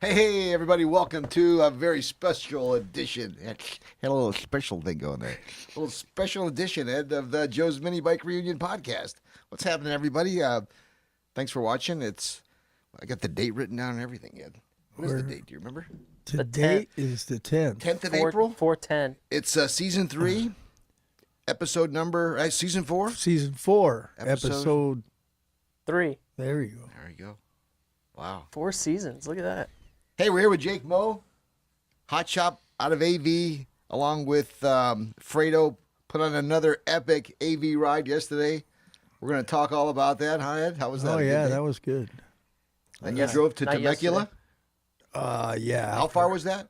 Hey, everybody, welcome to a very special edition. Had a little special thing going there. A little special edition, Ed, of the Joe's Minibike Reunion Podcast. What's happening, everybody? Thanks for watching. I got the date written down and everything, Ed. What is the date? Do you remember? The date is the 10th. 10th of April? 4/10. It's season 3, episode number, season 4? Season 4, episode 3. There you go. There you go. Wow. 4 seasons. Look at that. Hey, we're here with Jake Moe, Hot Shop out of AV, along with Fredo. Put on another epic AV ride yesterday. We're going to talk all about that, huh, Ed? How was that? Oh, yeah, that was good. And you drove to Temecula? Yeah. How far was that?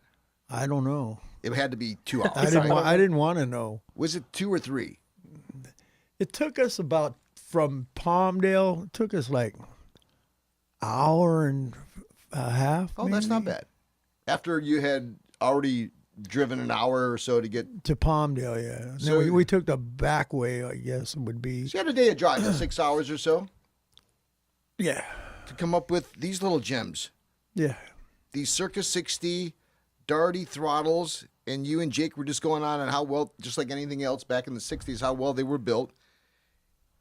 I don't know. It had to be 2 hours. I didn't want to know. Was it 2 or 3? It took us about, from Palmdale, it took us like hour and a half. Oh, that's not bad. After you had already driven an hour or so to get to Palmdale, yeah. So- So we took the back way, I guess it would be. So you had a day of driving, 6 hours or so, Yeah. to come up with these little gems. Yeah. These Circa 60 Darty throttles, and you and Jake were just going on how well, just like anything else back in the 60s, how well they were built,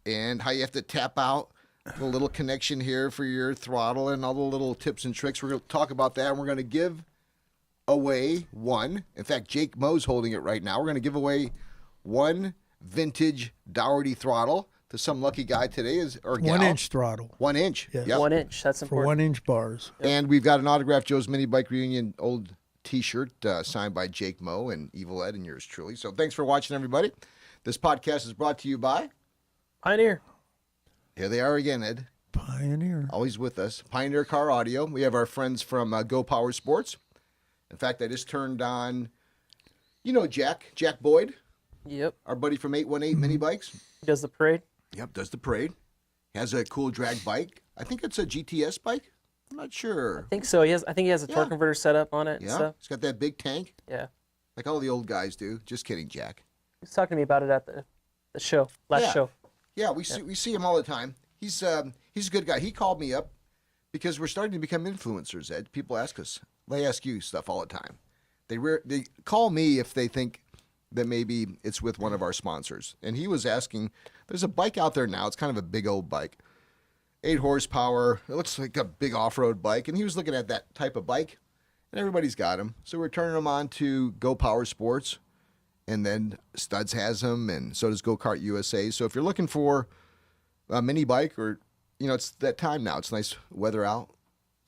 and how you have to tap out the little connection here for your throttle and all the little tips and tricks. We're going to talk about that, and we're going to give away one. In fact, Jake Moe's holding it right now. We're going to give away one vintage Dougherty throttle to some lucky guy today, or gal. 1 inch throttle 1 inch. Yeah. Yep. 1 inch. That's for important. 1 inch bars. And we've got an autographed Joe's Minibike Reunion old T-shirt signed by Jake Moe and Evil Ed and yours truly. So thanks for watching, everybody. This podcast is brought to you by... Pioneer. Here they are again, Ed. Pioneer. Always with us. Pioneer Car Audio. We have our friends from Go Power Sports. In fact, I just turned on, Jack Boyd, Yep. our buddy from 818 Minibikes. He does the parade. Yep, does the parade. Has a cool drag bike. I think it's a GTS bike. I'm not sure. I think so. I think he has a torque converter set up on it and Yeah, stuff. it's got that big tank, Yeah. like all the old guys do. Just kidding, Jack. He was talking to me about it at the show, last show. Yeah, we see him all the time. He's a good guy. He called me up because we're starting to become influencers, Ed. People ask us. They ask you stuff all the time. They call me if they think that maybe it's with one of our sponsors. And he was asking, there's a bike out there now. It's kind of a big old bike. 8 horsepower. It looks like a big off-road bike. And he was looking at that type of bike. And everybody's got them. So we're turning them on to Go Power Sports. And then Studs has them, and so does Go Kart USA. So if you're looking for a mini bike, or it's that time now. It's nice weather out.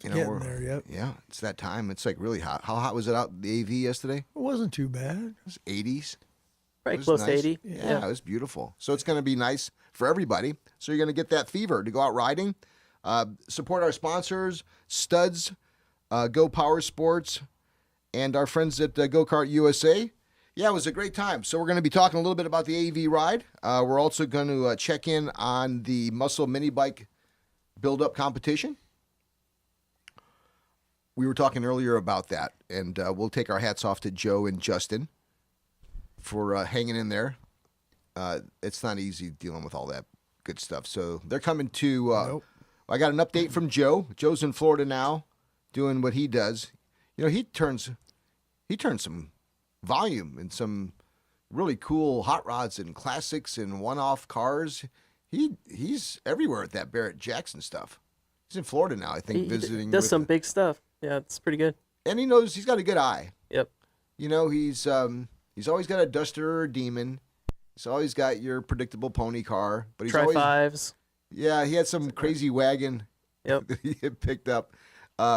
Getting there, yep. Yeah, it's that time. It's like really hot. How hot was it out the AV yesterday? It wasn't too bad. It was 80s. Right, It was close nice. to 80. Yeah, it was beautiful. So it's going to be nice for everybody. So you're going to get that fever to go out riding. Support our sponsors, Studs, Go Power Sports, and our friends at Go Kart USA. Yeah, it was a great time. So we're going to be talking a little bit about the AV ride. We're also going to check in on the Muscle Mini Bike build-up competition. We were talking earlier about that, and we'll take our hats off to Joe and Justin for hanging in there. It's not easy dealing with all that good stuff. So they're coming to... Nope. I got an update from Joe. Joe's in Florida now doing what he does. He turns some volume and some really cool hot rods and classics and one-off cars. He's everywhere at that Barrett Jackson stuff. He's in Florida now, I think, He visiting. does some big stuff. Yeah, it's pretty good. And he's got a good eye. Yep. He's always got a Duster or a Demon. He's always got your predictable pony car, but he's Try always fives. Yeah, he had some crazy wagon Yep. that he had picked up.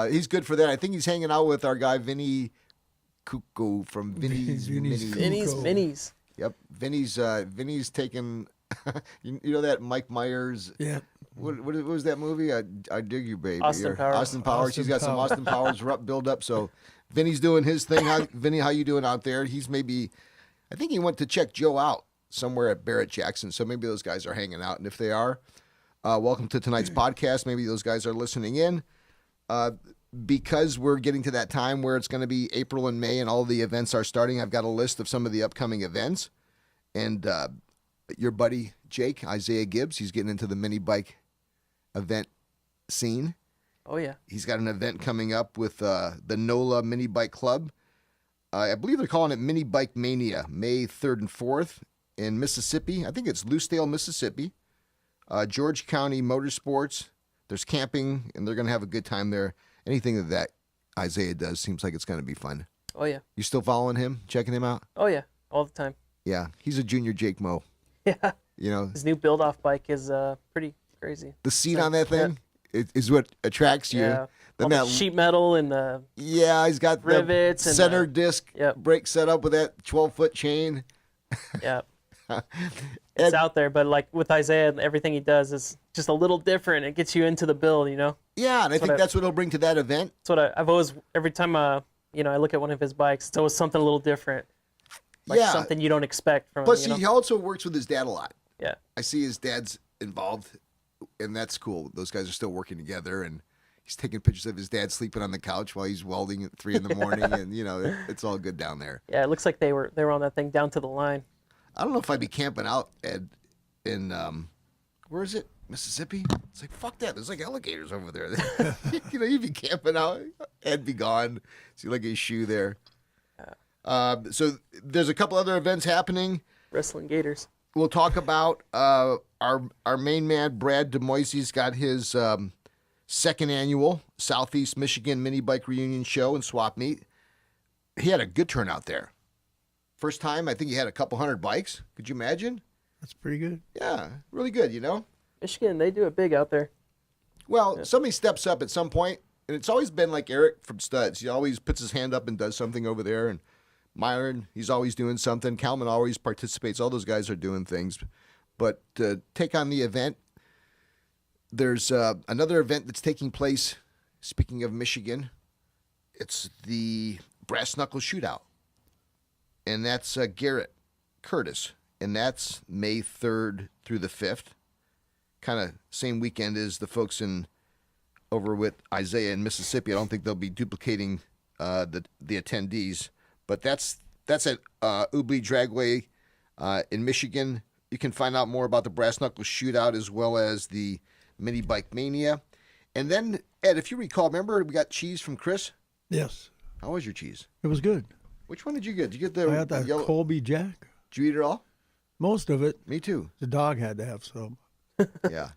He's good for that. I think he's hanging out with our guy Vinny Cuckoo from Vinny's Vinny's Minis. Minis. Yep, Vinny's taking. you know that Mike Myers. Yeah. What was that movie? I dig you, baby. Austin Powers. Austin Powers. He's got some Austin Powers build up. So Vinny's doing his thing. Vinny, how you doing out there? He's maybe. I think he went to check Joe out somewhere at Barrett Jackson. So maybe those guys are hanging out, and if they are, welcome to tonight's podcast. Maybe those guys are listening in. Because we're getting to that time where it's going to be April and May and all the events are starting, I've got a list of some of the upcoming events. And your buddy Jake, Isaiah Gibbs, he's getting into the mini bike event scene. Oh yeah. He's got an event coming up with the NOLA Mini Bike Club. I believe they're calling it Minibike Mania, May 3rd and 4th in Mississippi. I think it's Lucedale, Mississippi. George County Motorsports. There's camping, and they're going to have a good time there. Anything that Isaiah does seems like it's going to be fun. Oh yeah. You still following him, checking him out? Oh yeah. All the time. Yeah, he's a junior Jake Moe. Yeah. You know, His new build-off bike is pretty crazy. the seat on that thing is what attracts you. Yeah. Then All the sheet metal and the yeah, he's got rivets the and center the- disc Yep. brake set up with that 12-foot chain. yeah. It's out there, but like with Isaiah, everything he does is just a little different. It gets you into the build, you know. Yeah, and I think that's what he'll bring to that event. That's what I've always every time I look at one of his bikes, it's always something a little different, like Yeah. something you don't expect from Plus, him. he also works with his dad a lot. Yeah. I see his dad's involved, and that's cool. Those guys are still working together, and he's taking pictures of his dad sleeping on the couch while he's welding at 3 a.m, and it's all good down there. Yeah, it looks like they were on that thing down to the line. I don't know if I'd be camping out in where is it? Mississippi? It's like, fuck that. There's like alligators over there. You'd be camping out. Ed be gone. See like his shoe there. So there's a couple other events happening. Wrestling Gators. We'll talk about our main man, Brad DeMoise's got his second annual Southeast Michigan Minibike Reunion show and swap meet. He had a good turnout there. First time, I think he had a couple hundred bikes. Could you imagine? That's pretty good. Yeah, really good, Michigan, they do it big out there. Well, somebody steps up at some point, and it's always been like Eric from Studs. He always puts his hand up and does something over there. And Myron, he's always doing something. Kalman always participates. All those guys are doing things. But to take on the event, there's another event that's taking place, speaking of Michigan. It's the Brass Knuckle Shootout. And that's Garrett Curtis. And that's May 3rd through the 5th. Kind of same weekend as the folks over with Isaiah in Mississippi. I don't think they'll be duplicating the attendees. But that's at Ubli Dragway in Michigan. You can find out more about the Brass Knuckle Shootout as well as the Mini Bike Mania. And then, Ed, if you recall, remember we got cheese from Chris? Yes. How was your cheese? It was good. Which one did you get? Did you get the I got that yellow? Colby Jack. Did you eat it all? Most of it. Me too. The dog had to have some. Yeah.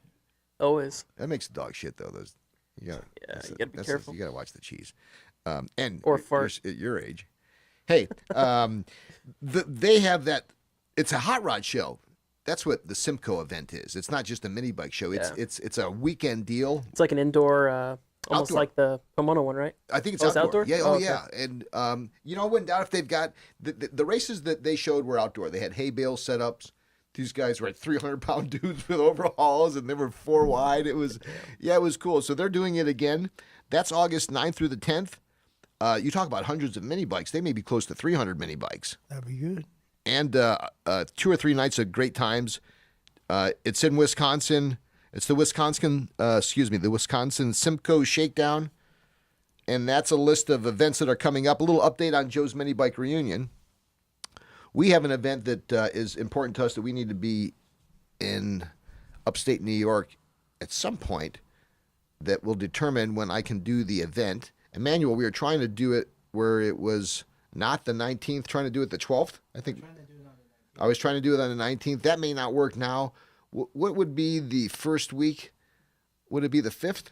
Always. That makes dog shit, though. Those, you gotta be careful. You got to watch the cheese. And Or you're- fart. At your age. Hey, they have that. It's a hot rod show. That's what the Simcoe event is. It's not just a mini bike show. It's a weekend deal. It's like an indoor, almost Outdoor. like the Pomona one, right? I think it's Oh, it's outdoor. outdoor? Yeah, Oh, okay. yeah. And I wouldn't doubt if they've got the races that they showed were outdoor. They had hay bale setups. These guys were like 300-pound dudes with overhauls, and they were 4 wide. It was cool. So they're doing it again. That's August 9th through the 10th. You talk about hundreds of mini bikes. They may be close to 300 mini bikes. That'd be good. And 2 or 3 nights of great times. It's in Wisconsin. It's the Wisconsin Simcoe Shakedown. And that's a list of events that are coming up. A little update on Joe's Minibike Reunion. We have an event that is important to us that we need to be in upstate New York at some point that will determine when I can do the event. Emmanuel, we were trying to do it where it was not the 19th, trying to do it the 12th. I think I was trying to do it on the 19th. That may not work now. What would be the first week? Would it be the 5th?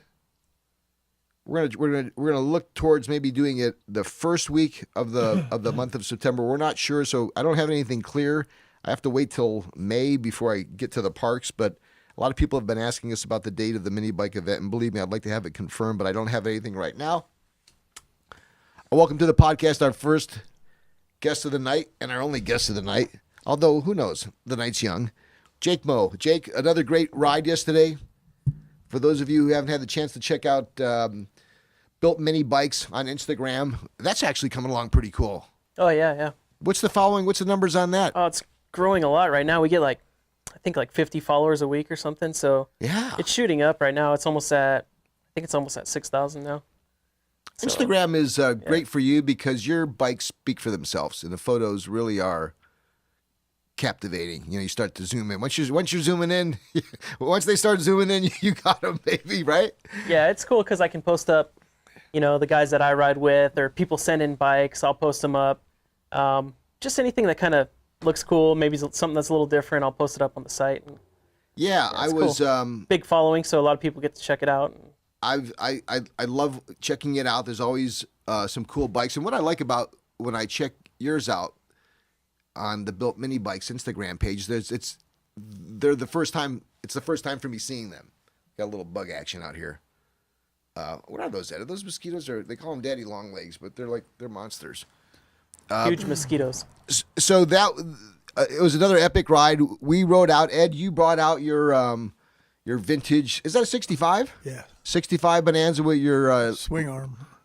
We're gonna look towards maybe doing it the first week of the month of September. We're not sure, so I don't have anything clear. I have to wait till May before I get to the parks. But a lot of people have been asking us about the date of the mini bike event, and believe me, I'd like to have it confirmed, but I don't have anything right now. Welcome to the podcast, our first guest of the night and our only guest of the night. Although who knows, the night's young. Jake Moe. Jake, another great ride yesterday. For those of you who haven't had the chance to check out Built Mini Bikes on Instagram, that's actually coming along pretty cool. Oh yeah, yeah. What's the following? What's the numbers on that? Oh, it's growing a lot right now. We get I think 50 followers a week or something. So Yeah. it's shooting up right now. I think it's almost at 6,000 now. So, Instagram is great for you because your bikes speak for themselves, and the photos really are captivating. You know, you start to zoom in. Once you're zooming in, once they start zooming in, you got them, baby, right? Yeah, it's cool because I can post up, the guys that I ride with, or people send in bikes. I'll post them up. Just anything that kind of looks cool. Maybe something that's a little different. I'll post it up on the site. Yeah, I was cool. Big following, so a lot of people get to check it out. I love checking it out. There's always some cool bikes, and what I like about when I check yours out on the Built Minibikes Instagram page, they're the first time. It's the first time for me seeing them. Got a little bug action out here. What are those? Are those mosquitoes? They call them daddy long legs, but they're monsters. Huge mosquitoes. So that it was another epic ride. We rode out. Ed, you brought out your vintage. Is that a 65? Yeah. 65 Bonanza with your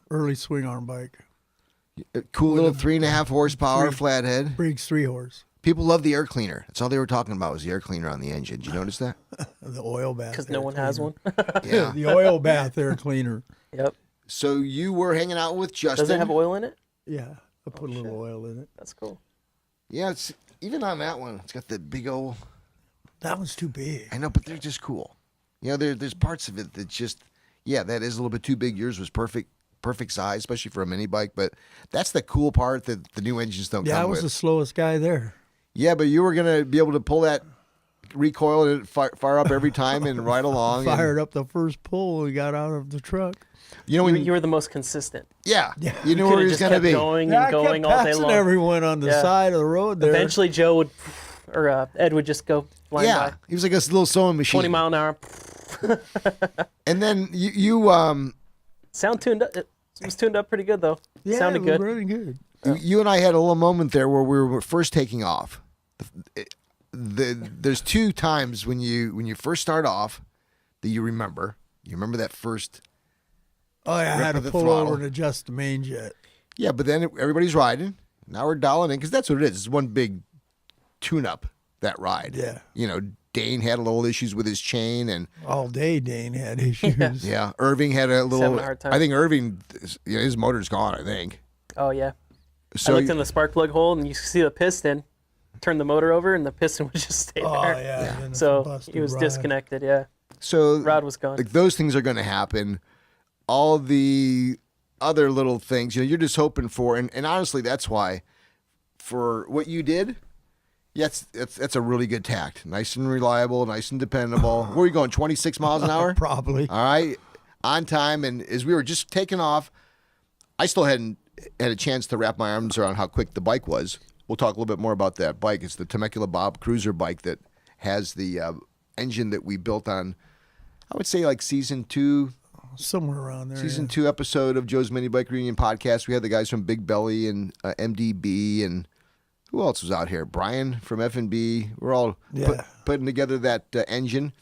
early swing arm bike. Cool little 3.5 horsepower flathead. Briggs 3-horse. People love the air cleaner. That's all they were talking about was the air cleaner on the engine. Did you notice that? The oil bath. Because no one has one. Yeah. The oil bath air cleaner. Yep. So you were hanging out with Justin. Does it have oil in it? Yeah. I put a little oil in it. That's cool. Yeah, it's even on that one. It's got the big old. That one's too big. I know, but they're just cool. There's parts of it that just, that is a little bit too big. Yours was perfect size, especially for a mini bike. But that's the cool part that the new engines don't come with. Yeah, I was the slowest guy there. Yeah, but you were going to be able to pull that recoil and fire up every time and ride along. Fired up the first pull we got out of the truck. You were the most consistent. Yeah. You knew where he was going to be. Going and going all day long. Everyone on the side of the road there. Eventually, Joe would, or Ed would just go flying by. He was like a little sewing machine. 20 mile an hour. And then you sound tuned up. It was tuned up pretty good though. Yeah, sounded it was good. really good. You and I had a little moment there where we were first taking off. There's two times when you first start off that you remember. You remember that first. Oh yeah, I had to the pull throttle. over and adjust the main jet. Yeah, but then everybody's riding. Now we're dialing in because that's what it is. It's one big tune-up, that ride. Yeah. Dane had a little issues with his chain, and all day Dane had issues. yeah, Irving had a little. Having a hard time. I think Irving, his motor's gone. I think. Oh yeah. So I looked in the spark plug hole and you see the piston. Turn the motor over and the piston would just stay Oh there. yeah. then it's a So busted he was ride. disconnected. Yeah. So Rod was gone. like those things are going to happen. All the other little things, you're just hoping for, and honestly, that's why, for what you did, that's a really good tact. Nice and reliable, nice and dependable. Where are you going? 26 miles an hour? Probably. All right, on time. And as we were just taking off, I still hadn't had a chance to wrap my arms around how quick the bike was. We'll talk a little bit more about that bike. It's the Temecula Bob cruiser bike that has the engine that we built on, I would say like season 2. Somewhere around there. Season 2 episode of Joe's Minibike Reunion podcast. We had the guys from Big Belly and MDB, and who else was out here? Brian from F&B. We're all putting together that engine,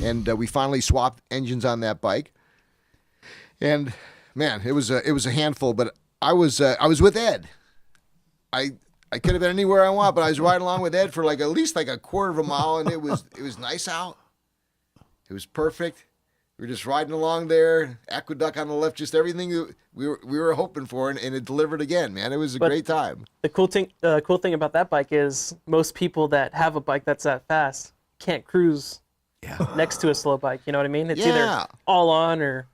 and we finally swapped engines on that bike. And man, it was a handful. But I was with Ed. I could have been anywhere I want, but I was riding along with Ed for at least a quarter of a mile, and it was nice out. It was perfect. We were just riding along there, aqueduct on the left, just everything we were hoping for, and it delivered again, man. It was a great time. The cool thing about that bike is most people that have a bike that's that fast can't cruise next to a slow bike. You know what I mean? It's either all on or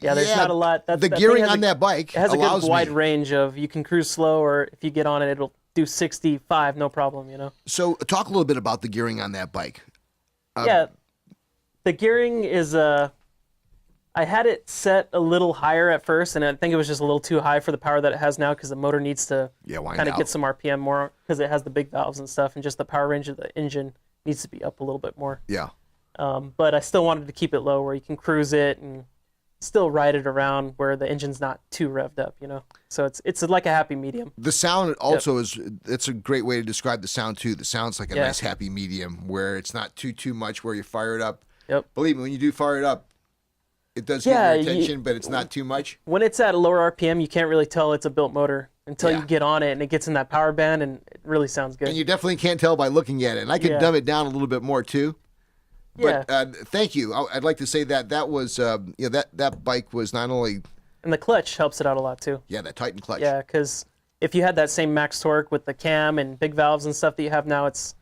there's not a lot. The gearing on that bike it has a good allows wide me. range of you can cruise slow, or if you get on it, it'll do 65, no problem. So talk a little bit about the gearing on that bike. The gearing is I had it set a little higher at first, and I think it was just a little too high for the power that it has now because the motor needs to kind of get some RPM more because it has the big valves and stuff, and just the power range of the engine needs to be up a little bit more. Yeah. But I still wanted to keep it low where you can cruise it and still ride it around where the engine's not too revved up, So it's like a happy medium. The sound also it's a great way to describe the sound too. The sound's like a nice happy medium where it's not too much where you fire it up. Yep. Believe me, when you do fire it up, it does get your attention, but it's not too much. When it's at a lower RPM, you can't really tell it's a built motor until you get on it and it gets in that power band, and it really sounds good. And you definitely can't tell by looking at it. And I could dumb it down a little bit more too. But thank you. I'd like to say that was that bike was not only. And the clutch helps it out a lot too. Yeah, that Titan clutch. Yeah, because if you had that same max torque with the cam and big valves and stuff that you have now, it's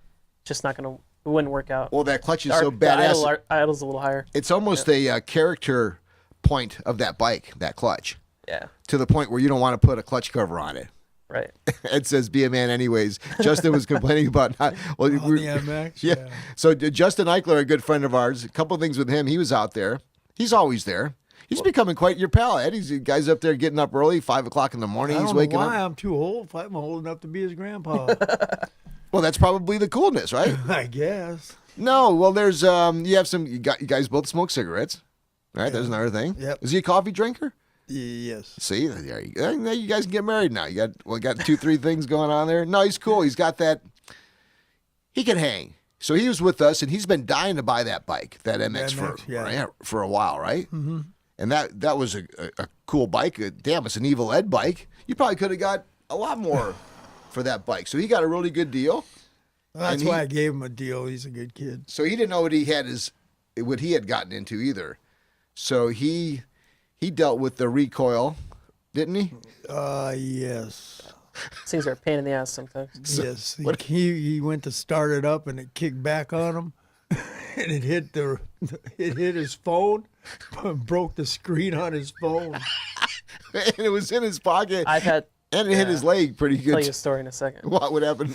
just not gonna. It wouldn't work out. Well, that clutch is so badass. The idle's a little higher. It's almost a character point of that bike, that clutch. Yeah. To the point where you don't want to put a clutch cover on it. Right. It says "Be a man, anyways." Justin was complaining about not. Well, On the MX. yeah. So Justin Eichler, a good friend of ours, a couple of things with him. He was out there. He's always there. He's becoming quite your pal, Ed. He's the guy's up there getting up early, 5 o'clock in the morning. He's waking up. I'm too old. I'm old enough to be his grandpa. Well, that's probably the coolness, right? I guess. No, well, there's you have some. You guys both smoke cigarettes, right? Yeah. There's another thing. Yep. Is he a coffee drinker? Yes. See, there you go. Now you guys can get married now. You got 2-3 things going on there. No, he's cool. He's got that. He can hang. So he was with us, and he's been dying to buy that bike, that MX, for a while, right? Mm-hmm. And that was a cool bike. Damn, it's an Evil Ed bike. You probably could have got a lot more for that bike. So he got a really good deal. Well, that's why I gave him a deal. He's a good kid. So he didn't know what he had gotten into either. So he dealt with the recoil, didn't he? Yes. Things are a pain in the ass sometimes. So, yes. He went to start it up and it kicked back on him, and it hit his phone, broke the screen on his phone. And it was in his pocket. And it hit his leg pretty good. I'll tell you a story in a second. What would happen?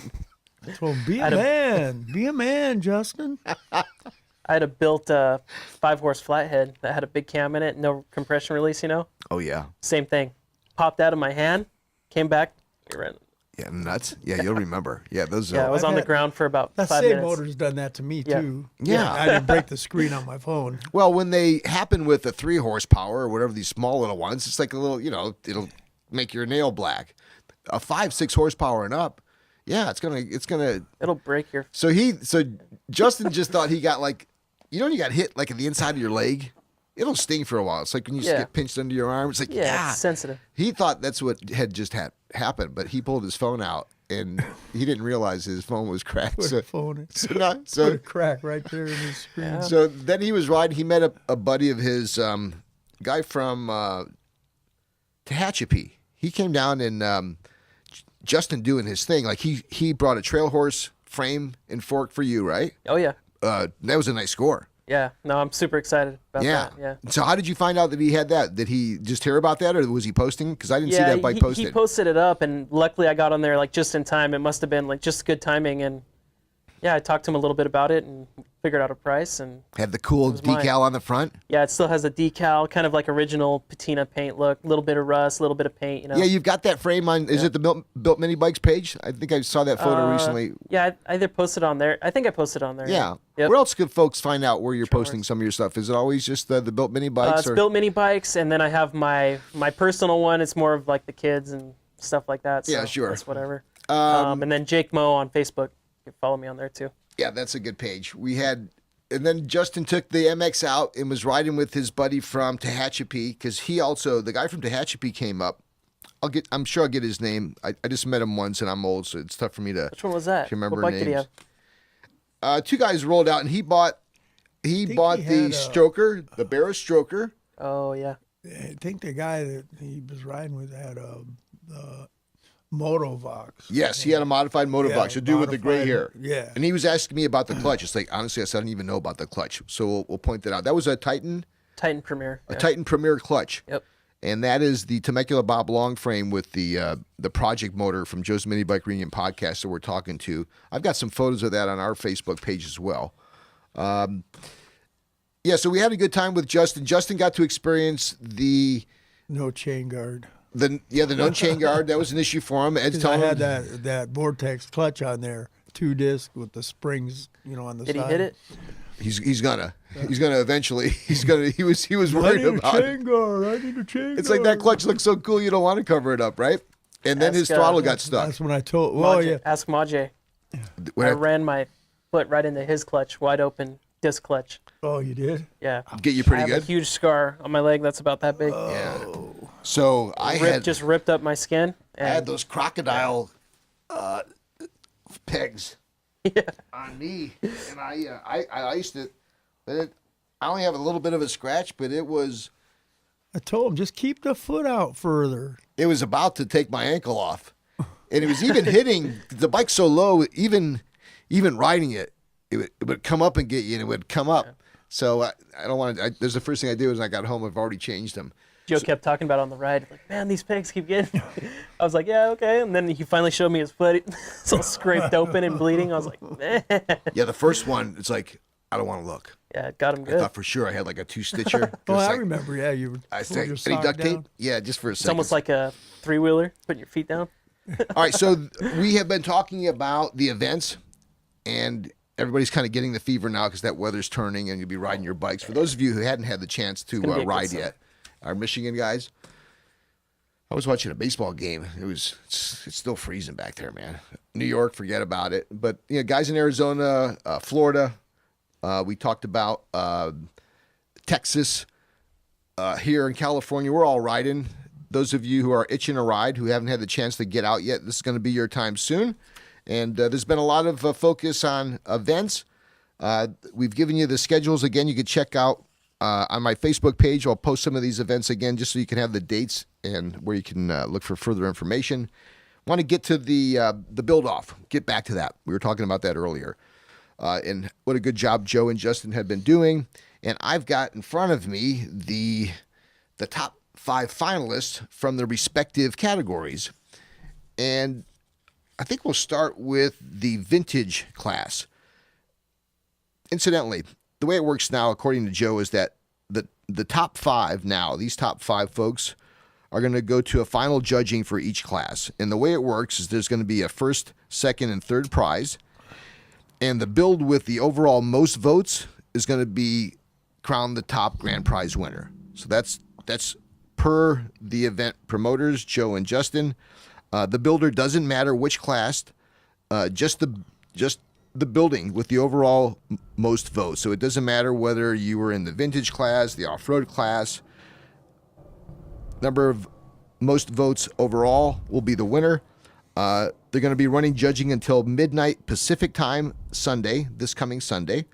So be a man. Be a man, Justin. I had a built 5-horse flathead that had a big cam in it, no compression release, Oh, yeah. Same thing. Popped out of my hand, came back. Yeah, nuts. Yeah, you'll remember. Yeah, those. Yeah, I was on the ground for about 5 that minutes. same motor's done that to me too. Yeah. I didn't break the screen on my phone. Well, when they happen with a 3 horsepower or whatever, these small little ones, it's like a little, it'll make your nail black. A 5-6 horsepower and up, yeah, it'll break your. So Justin just thought he got you got hit like in the inside of your leg. It'll sting for a while. It's like when you get pinched under your arm. It's like, it's sensitive. He thought that's what had just happened, but he pulled his phone out and he didn't realize his phone was cracked. Put a crack right there in his screen. Yeah. So then he was riding. He met a buddy of his, guy from Tehachapi. He came down and Justin doing his thing. Like he brought a trail horse frame and fork for you, right? Oh, yeah. That was a nice score. Yeah. No, I'm super excited about that. Yeah. So how did you find out that he had that? Did he just hear about that, or was he posting? Because I didn't see that bike posted. He posted it up, and luckily I got on there just in time. It must have been just good timing, and I talked to him a little bit about it and figured out a price. And had the cool decal on the front. Yeah, it still has a decal, kind of like original patina paint look. A little bit of rust, a little bit of paint. Yeah, you've got that frame on. Is it the Built Minibikes page? I think I saw that photo recently. Yeah, I either posted on there. I think I posted on there. Yeah. Yep. Where else could folks find out where you're posting some of your stuff? Is it always just the Built Minibikes? It's Built Minibikes, and then I have my personal one. It's more of like the kids and stuff like that. So yeah, sure. That's whatever. And then Jake Moe on Facebook. You can follow me on there too. Yeah, that's a good page. And then Justin took the MX out and was riding with his buddy from Tehachapi, because the guy from Tehachapi came up. I'm sure I'll get his name. I just met him once, and I'm old, so it's tough for me to. Which one was that? Remember what bike names. Did he have? 2 guys rolled out, and he bought the Stroker, the Barra Stroker. Oh yeah. I think the guy that he was riding with had a Motovox. Yes, he had a modified Motovox to do with the gray hair. Yeah. And he was asking me about the clutch. It's like, honestly, I said I didn't even know about the clutch. So we'll point that out. That was a Titan Premier. Titan Premier clutch. Yep. And that is the Temecula Bob long frame with the project motor from Joe's Minibike Reunion podcast that we're talking to. I've got some photos of that on our Facebook page as well. So we had a good time with Justin. Justin got to experience the no chain guard. The no chain guard. That was an issue for him. Ed's telling him that Vortex clutch on there, 2-disc with the springs, on the side. Did he hit it? He's gonna eventually. He was worried about I need a chain guard. It's like that clutch looks so cool you don't want to cover it up, right? And then his throttle got stuck. That's when I told. Ask Maje. I ran my foot right into his clutch, wide open disc clutch. Oh, you did? Yeah. Get you pretty I have good. A huge scar on my leg that's about that big. Yeah. So just ripped up my skin. I had those crocodile pegs on me, and I iced it, but I only have a little bit of a scratch, but it was. I told him just keep the foot out further. It was about to take my ankle off, And it was even hitting the bike so low, even riding it, it would come up and get you, and it would come up. Yeah. So I don't want to. There's the first thing I did was I got home. I've already changed them. Joe kept talking about it on the ride, like, man, these pegs keep getting. I was like, yeah, okay. And then he finally showed me his foot. It's all scraped open and bleeding. I was like, man. Yeah, the first one, it's like, I don't want to look. Yeah, got him good. I thought for sure I had like a 2-stitcher. Oh, I remember. Yeah, you were. I said, any duct tape? Yeah, just for a second. It's almost like a 3-wheeler, putting your feet down. All right, so we have been talking about the events, and everybody's kind of getting the fever now because that weather's turning and you'll be riding your bikes. For those of you who hadn't had the chance to ride yet, our Michigan guys, I was watching a baseball game. It's still freezing back there, man. New York, forget about it. But guys in Arizona, Florida, we talked about Texas, here in California. We're all riding. Those of you who are itching a ride, who haven't had the chance to get out yet, this is going to be your time soon. And there's been a lot of focus on events. We've given you the schedules. Again, you can check out on my Facebook page. I'll post some of these events again just so you can have the dates and where you can look for further information. Want to get to the build-off. Get back to that. We were talking about that earlier. And what a good job Joe and Justin have been doing. And I've got in front of me the top 5 finalists from their respective categories. And I think we'll start with the vintage class. Incidentally, the way it works now, according to Joe, is that the top 5 now, these top 5 folks, are going to go to a final judging for each class. And the way it works is there's going to be a first, second, and third prize. And the build with the overall most votes is going to be crowned the top grand prize winner. So that's per the event promoters, Joe and Justin. The builder doesn't matter which class, just the building with the overall most votes. So it doesn't matter whether you were in the vintage class, the off-road class. Number of most votes overall will be the winner. They're going to be running judging until midnight Pacific time Sunday, this coming Sunday.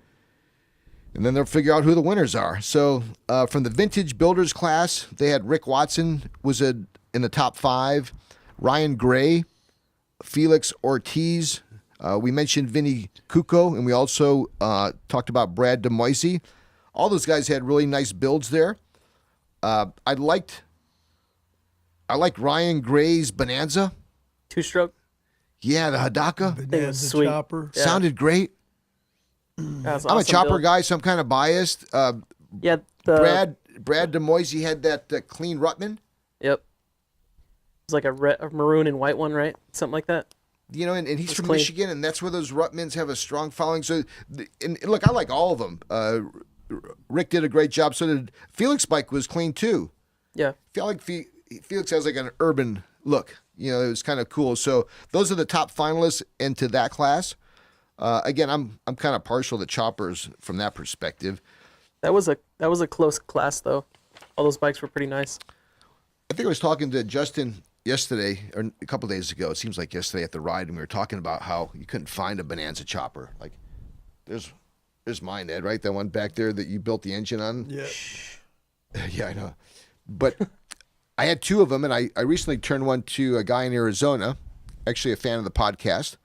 And then they'll figure out who the winners are. So from the vintage builders class, they had Rick Watson was in the top 5, Ryan Gray, Felix Ortiz. We mentioned Vinny Cucco, and we also talked about Brad DeMoise. All those guys had really nice builds there. I liked Ryan Gray's Bonanza. 2-stroke. Yeah, the Hadaka. Bonanza sweet. chopper. Yeah. Sounded great. I'm a chopper guy, so I'm kind of biased. Yeah, Brad DeMoise had that clean Ruttman. Yep. It's like a maroon and white one, right? Something like that. And he's from clean. Michigan, and that's where those Ruttmans have a strong following. So, and look, I like all of them. Rick did a great job. So did Felix. Bike was clean too. Yeah. I feel like Felix has like an urban look. It was kind of cool. So those are the top finalists into that class. Again, I'm kind of partial to choppers from that perspective. That was a close class though. All those bikes were pretty nice. I think I was talking to Justin yesterday or a couple of days ago. It seems like yesterday at the ride, and we were talking about how you couldn't find a Bonanza chopper. Like, there's mine, Ed, right? That one back there that you built the engine on. Yeah. Yeah, I know. But I had 2 of them, and I recently turned one to a guy in Arizona, actually a fan of the podcast.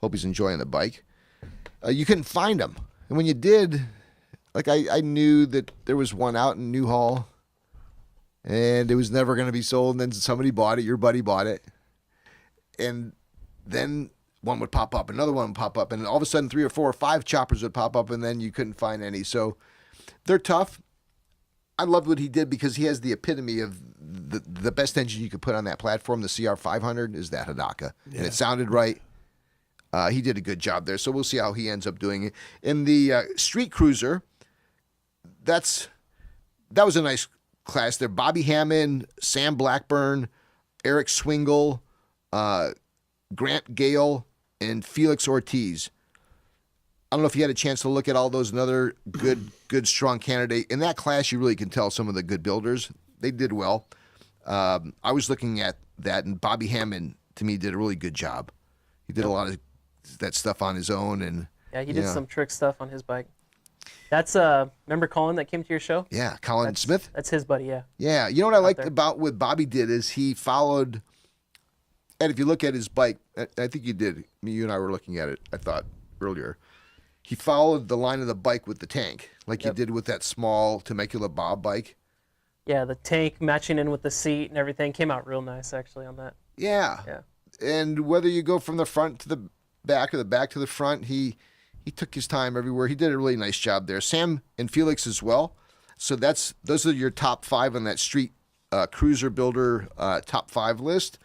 Hope he's enjoying the bike. You couldn't find them. And when you did, like I knew that there was one out in Newhall, and it was never going to be sold. And then somebody bought it. Your buddy bought it. And then one would pop up. Another one would pop up. And all of a sudden 3 or 4 or 5 choppers would pop up, and then you couldn't find any. So they're tough. I loved what he did because he has the epitome of the best engine you could put on that platform. The CR500 is that Hadaka. Yeah. And it sounded right. He did a good job there. So we'll see how he ends up doing it. In the street cruiser, that was a nice class there. Bobby Hammond, Sam Blackburn, Eric Swingle, Grant Gale, and Felix Ortiz. I don't know if you had a chance to look at all those. Another good, strong candidate. In that class, you really can tell some of the good builders. They did well. I was looking at that, and Bobby Hammond, to me, did a really good job. He did a lot of that stuff on his own. And yeah, he did some trick stuff on his bike. That's remember Colin that came to your show? Yeah, Colin Smith. That's his buddy, yeah. Yeah, you know what I liked about what Bobby did is he followed And if you look at his bike, I think you did. You and I were looking at it, I thought, earlier. He followed the line of the bike with the tank, like you did with that small Temecula Bob bike. Yeah, the tank matching in with the seat and everything came out real nice, actually, on that. Yeah. Yeah. And whether you go from the front to the back or the back to the front, he took his time everywhere. He did a really nice job there. Sam and Felix as well. So those are your top 5 on that street cruiser builder top 5 list.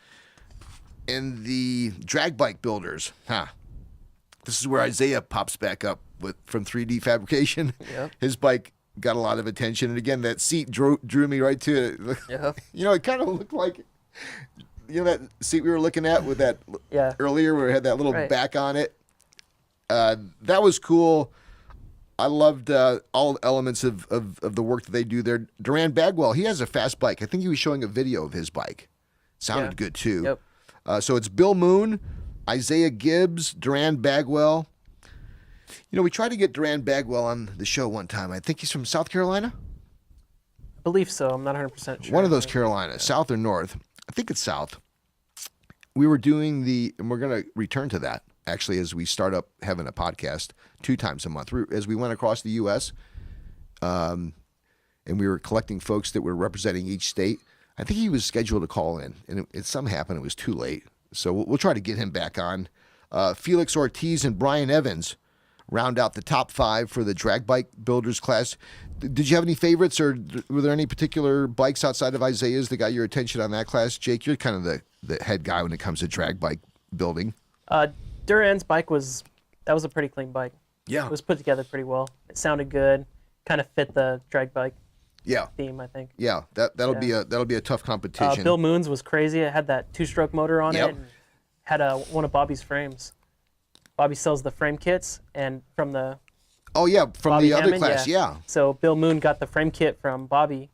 And the drag bike builders, this is where Isaiah pops back up from 3D Fabrication. Yep. His bike got a lot of attention. And again, that seat drew me right to it. Yeah. It kind of looked like, that seat we were looking at with that earlier where it had that little back on it. That was cool. I loved all elements of the work that they do there. Duran Bagwell, he has a fast bike. I think he was showing a video of his bike. Sounded good, too. Yep. So it's Bill Moon, Isaiah Gibbs, Duran Bagwell. We tried to get Duran Bagwell on the show one time. I think he's from South Carolina? I believe so. I'm not 100% sure. One of those Carolinas, South or North. I think it's South. We were doing and we're going to return to that, actually, as we start up having a podcast 2 times a month. As we went across the U.S., and we were collecting folks that were representing each state, I think he was scheduled to call in, and something happened. It was too late. So we'll try to get him back on. Felix Ortiz and Brian Evans round out the top 5 for the drag bike builders class. Did you have any favorites, or were there any particular bikes outside of Isaiah's that got your attention on that class? Jake, you're kind of the head guy when it comes to drag bike building. Duran's bike was a pretty clean bike. Yeah. It was put together pretty well. It sounded good. Kind of fit the drag bike theme, I think. Yeah, that'll be a tough competition. Bill Moon's was crazy. It had that 2-stroke motor on Yep. it. And had one of Bobby's frames. Bobby sells the frame kits, and from the from Bobby the other Hammond, class, yeah. So Bill Moon got the frame kit from Bobby,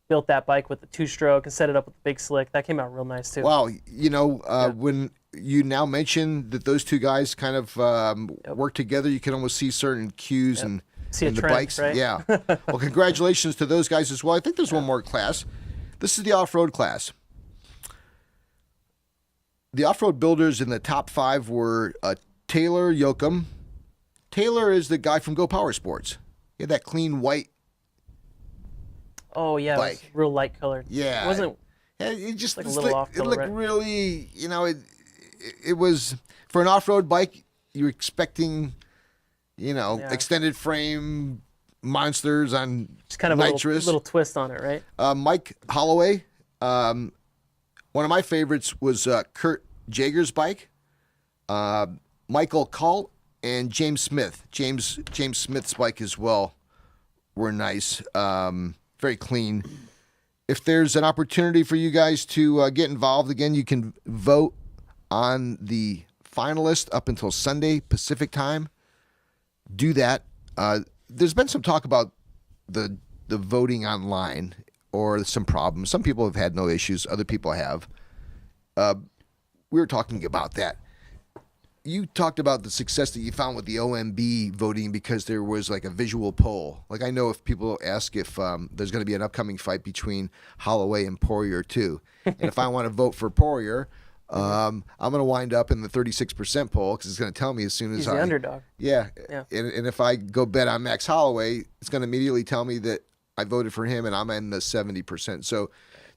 built that bike with the 2-stroke, and set it up with the big slick. That came out real nice too. Wow, when you now mention that those 2 guys kind of work together, you can almost see certain cues and See a the trend, bikes. right? Yeah. Well, congratulations to those guys as well. I think there's one more class. This is the off-road class. The off-road builders in the top 5 were Taylor Yoakum. Taylor is the guy from Go Power Sports. He had that clean white Oh yeah, it was bike. real light colored. Yeah. It wasn't It just like a it little looked, off it color, looked right? really, it was for an off-road bike. You're expecting, extended frame monsters on just kind of nitrous. a little twist on it, right? Mike Holloway. One of my favorites was Kurt Jager's bike. Michael Call and James Smith. James Smith's bike as well were nice. Very clean. If there's an opportunity for you guys to get involved, again, you can vote on the finalist up until Sunday Pacific time. Do that. There's been some talk about the voting online or some problems. Some people have had no issues. Other people have. We were talking about that. You talked about the success that you found with the OMB voting because there was like a visual poll. Like I know if people ask if there's going to be an upcoming fight between Holloway and Poirier too. And if I want to vote for Poirier, I'm going to wind up in the 36% poll because it's going to tell me as soon as He's the underdog. Yeah. Yeah. And if I go bet on Max Holloway, it's going to immediately tell me that I voted for him and I'm in the 70%. So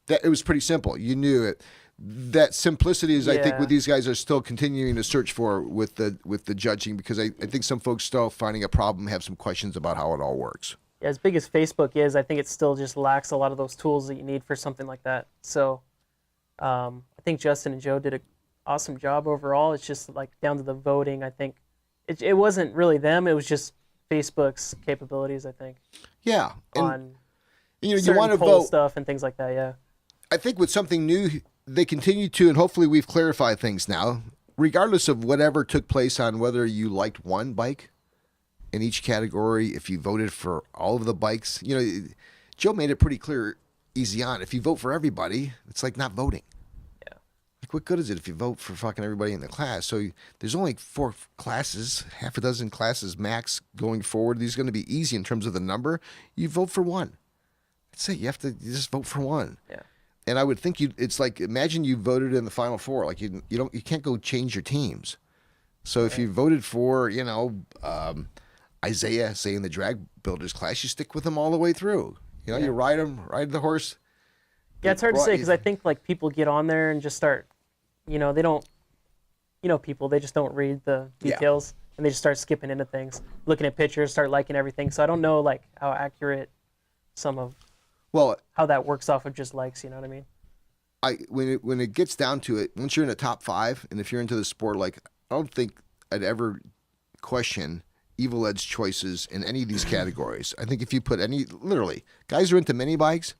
that it was pretty simple. You knew it. That simplicity is, I think, what these guys are still continuing to search for with the judging, because I think some folks still finding a problem, have some questions about how it all works. Yeah, as big as Facebook is, I think it still just lacks a lot of those tools that you need for something like that. So I think Justin and Joe did an awesome job overall. It's just like down to the voting. I think it wasn't really them. It was just Facebook's capabilities, I think. Yeah. On you certain want to poll vote stuff and things like that, yeah. I think with something new, they continue to, and hopefully we've clarified things now, regardless of whatever took place on whether you liked one bike in each category, if you voted for all of the bikes. Joe made it pretty clear easy on. If you vote for everybody, it's like not voting. Yeah. Like, what good is it if you vote for fucking everybody in the class? So there's only 4 classes, half a dozen classes max going forward. These are going to be easy in terms of the number. You vote for one. That's it. You just vote for one. Yeah. And I would think it's like, imagine you voted in the Final Four. Like you can't go change your teams. So if you voted for, Isaiah, say in the drag builders class, you stick with them all the way through. You ride the horse. Yeah, it's hard to say because I think like people get on there and just start, they don't, people, they just don't read the details and they just start skipping into things, looking at pictures, start liking everything. So I don't know like how accurate how that works off of just likes, you know what I mean? When it gets down to it, once you're in the top 5, and if you're into the sport, like I don't think I'd ever question Evil Ed's choices in any of these categories. I think if you put literally, guys who are into mini bikes,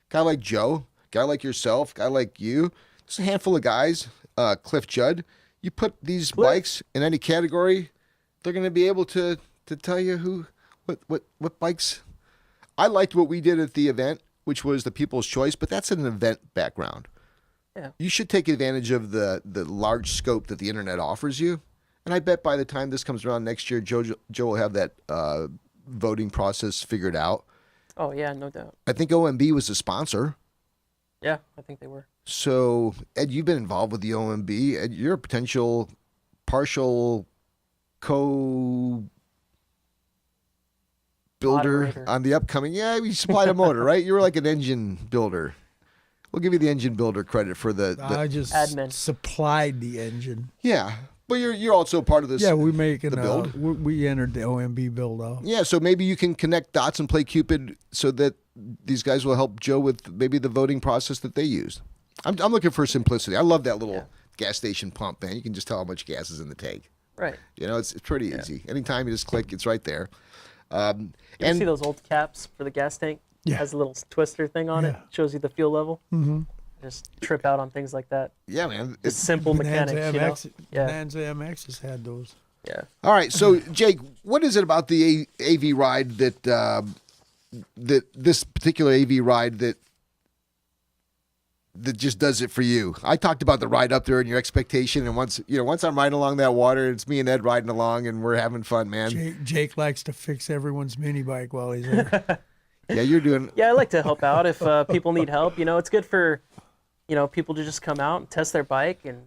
guy like Joe, guy like yourself, guy like you, just a handful of guys, Cliff Judd, you put these bikes in any category, they're going to be able to tell you what bikes. I liked what we did at the event, which was the People's Choice, but that's an event background. Yeah. You should take advantage of the large scope that the internet offers you. And I bet by the time this comes around next year, Joe will have that voting process figured out. Oh, yeah, no doubt. I think OMB was the sponsor. Yeah, I think they were. So, Ed, you've been involved with the OMB. Ed, you're a potential partial co-builder Moderator. on the upcoming. Yeah, we supplied a motor, right? You were like an engine builder. We'll give you the engine builder credit for the I just admin. supplied the engine. Yeah, but you're also part of this. Yeah, we making the build. We entered the OMB build off. Yeah, so maybe you can connect dots and play Cupid so that these guys will help Joe with maybe the voting process that they used. I'm looking for simplicity. I love that little gas station pump, man. You can just tell how much gas is in the tank. Right. It's pretty easy. Anytime you just click, it's right there. You see those old caps for the gas tank? Yeah. It has a little twister thing on it. Shows you the fuel level. Mm-hmm. Just trip out on things like that. Yeah, man. It's simple mechanics, Bonanza MXs had those. Yeah. All right, so Jake, what is it about the AV ride that this particular AV ride that just does it for you? I talked about the ride up there and your expectation, and once I'm riding along that water, it's me and Ed riding along, and we're having fun, man. Jake likes to fix everyone's mini bike while he's there. Yeah, you're doing. Yeah, I like to help out if people need help. It's good for people to just come out and test their bike, and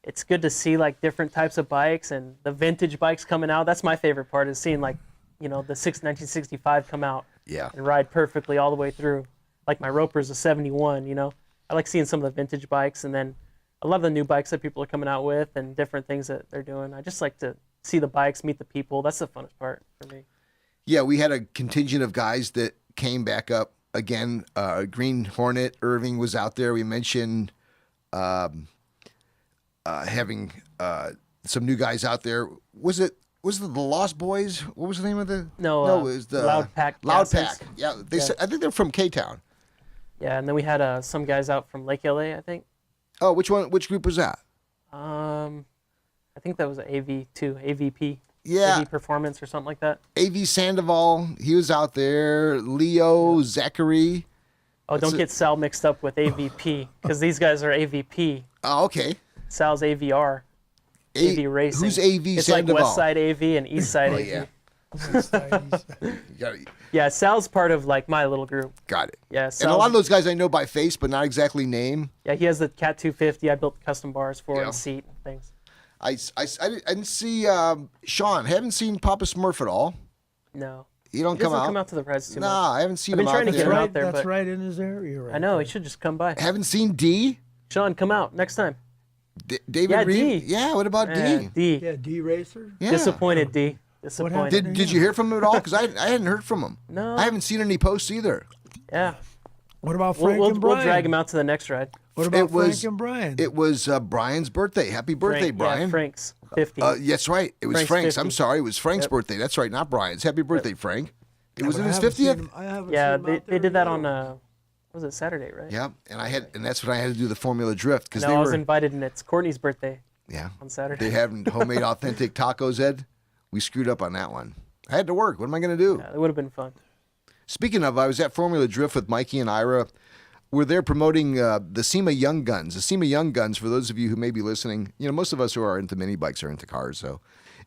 it's good to see like different types of bikes and the vintage bikes coming out. That's my favorite part, is seeing like the 1965 come out and ride perfectly all the way through. Like my Roper's a 71, I like seeing some of the vintage bikes, and then I love the new bikes that people are coming out with and different things that they're doing. I just like to see the bikes, meet the people. That's the funnest part for me. Yeah, we had a contingent of guys that came back up again. Green Hornet Irving was out there. We mentioned having some new guys out there. Was it the Lost Boys? What was the name of the? No, it was the Loud Pack. Loud Pack. Yeah, they said, I think they're from K-Town. Yeah, and then we had some guys out from Lake LA, I think. Oh, which one? Which group was that? I think that was AV2, AVP. Yeah. AV Performance or something like that. AV Sandoval, he was out there. Leo, Zachary. Oh, don't get Sal mixed up with AVP, because these guys are AVP. Oh, okay. Sal's AVR. AV Racing. Who's AV It's Sandoval? like West Side AV and East Side AV. Yeah. Yeah, Sal's part of like my little group. Got it. Yeah, and a lot of those guys I know by face, but not exactly name. Yeah, he has the Cat 250. I built custom bars for and seat and things. I didn't see Sean. Haven't seen Papa Smurf at all. No. He don't He come doesn't out. come out to the rides too much. Nah, I haven't seen I've him been trying out to get there. him out there, That's but right in his area. Right I know there. he should just come by. Haven't seen D. Sean, come out next time. David Yeah, Reed. D. Yeah, what about D? D. Yeah, D Racer. Yeah. Disappointed, D. Disappointed. happened? Did you hear from him at all? Because I hadn't heard from him. No. I haven't seen any posts either. Yeah. What about Frank and We'll Brian? drag him out to the next ride. What about It was- Frank and Brian? It was Brian's birthday. Happy birthday, Frank, Brian. Yeah, Frank's 50. That's right. It was Frank's Frank's. 50. I'm sorry. It was Frank's Yep. birthday. That's right. Not Brian's. Happy birthday, Frank. It was But in I his haven't seen 50th. him- I haven't Yeah, seen him out they there did that yet. on was it Saturday, right? Yeah, and that's when I had to do the Formula Drift because No, they I was were invited, and it's Courtney's birthday yeah on Saturday. they having homemade authentic tacos. Ed, we screwed up on that one. I had to work. What am I going to do? Yeah, it would have been fun. Speaking of, I was at Formula Drift with Mikey and Ira. We're there promoting the SEMA Young Guns. The SEMA Young Guns, for those of you who may be listening, most of us who are into mini bikes are into cars. So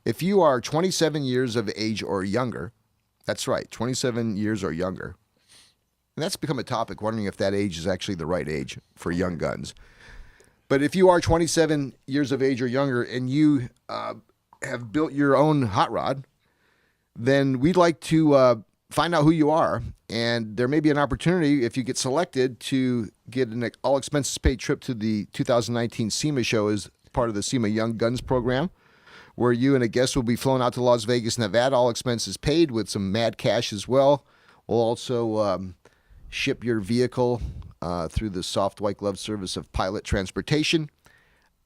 if you are 27 years of age or younger, that's right, 27 years or younger, And that's become a topic, wondering if that age is actually the right age for young guns. But if you are 27 years of age or younger and you have built your own hot rod, then we'd like to find out who you are. And there may be an opportunity, if you get selected, to get an all-expenses-paid trip to the 2019 SEMA show as part of the SEMA Young Guns program, where you and a guest will be flown out to Las Vegas, Nevada, all expenses paid, with some mad cash as well. We'll also ship your vehicle through the soft white glove service of Pilot Transportation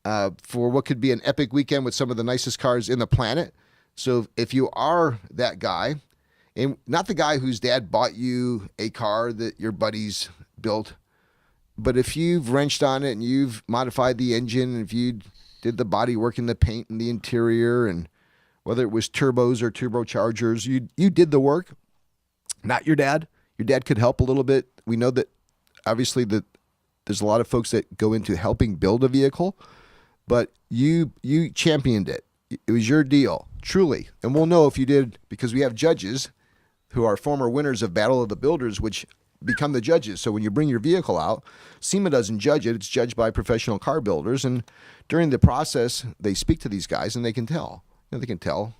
for what could be an epic weekend with some of the nicest cars in the planet. So if you are that guy, and not the guy whose dad bought you a car that your buddies built, but if you've wrenched on it and you've modified the engine, and if you did the body work and the paint and the interior, and whether it was turbos or turbochargers, you did the work, not your dad. Your dad could help a little bit. We know that obviously that there's a lot of folks that go into helping build a vehicle, but you championed it. It was your deal, truly. And we'll know if you did, because we have judges who are former winners of Battle of the Builders, which become the judges. So when you bring your vehicle out, SEMA doesn't judge it. It's judged by professional car builders. And during the process, they speak to these guys and they can tell. They can tell.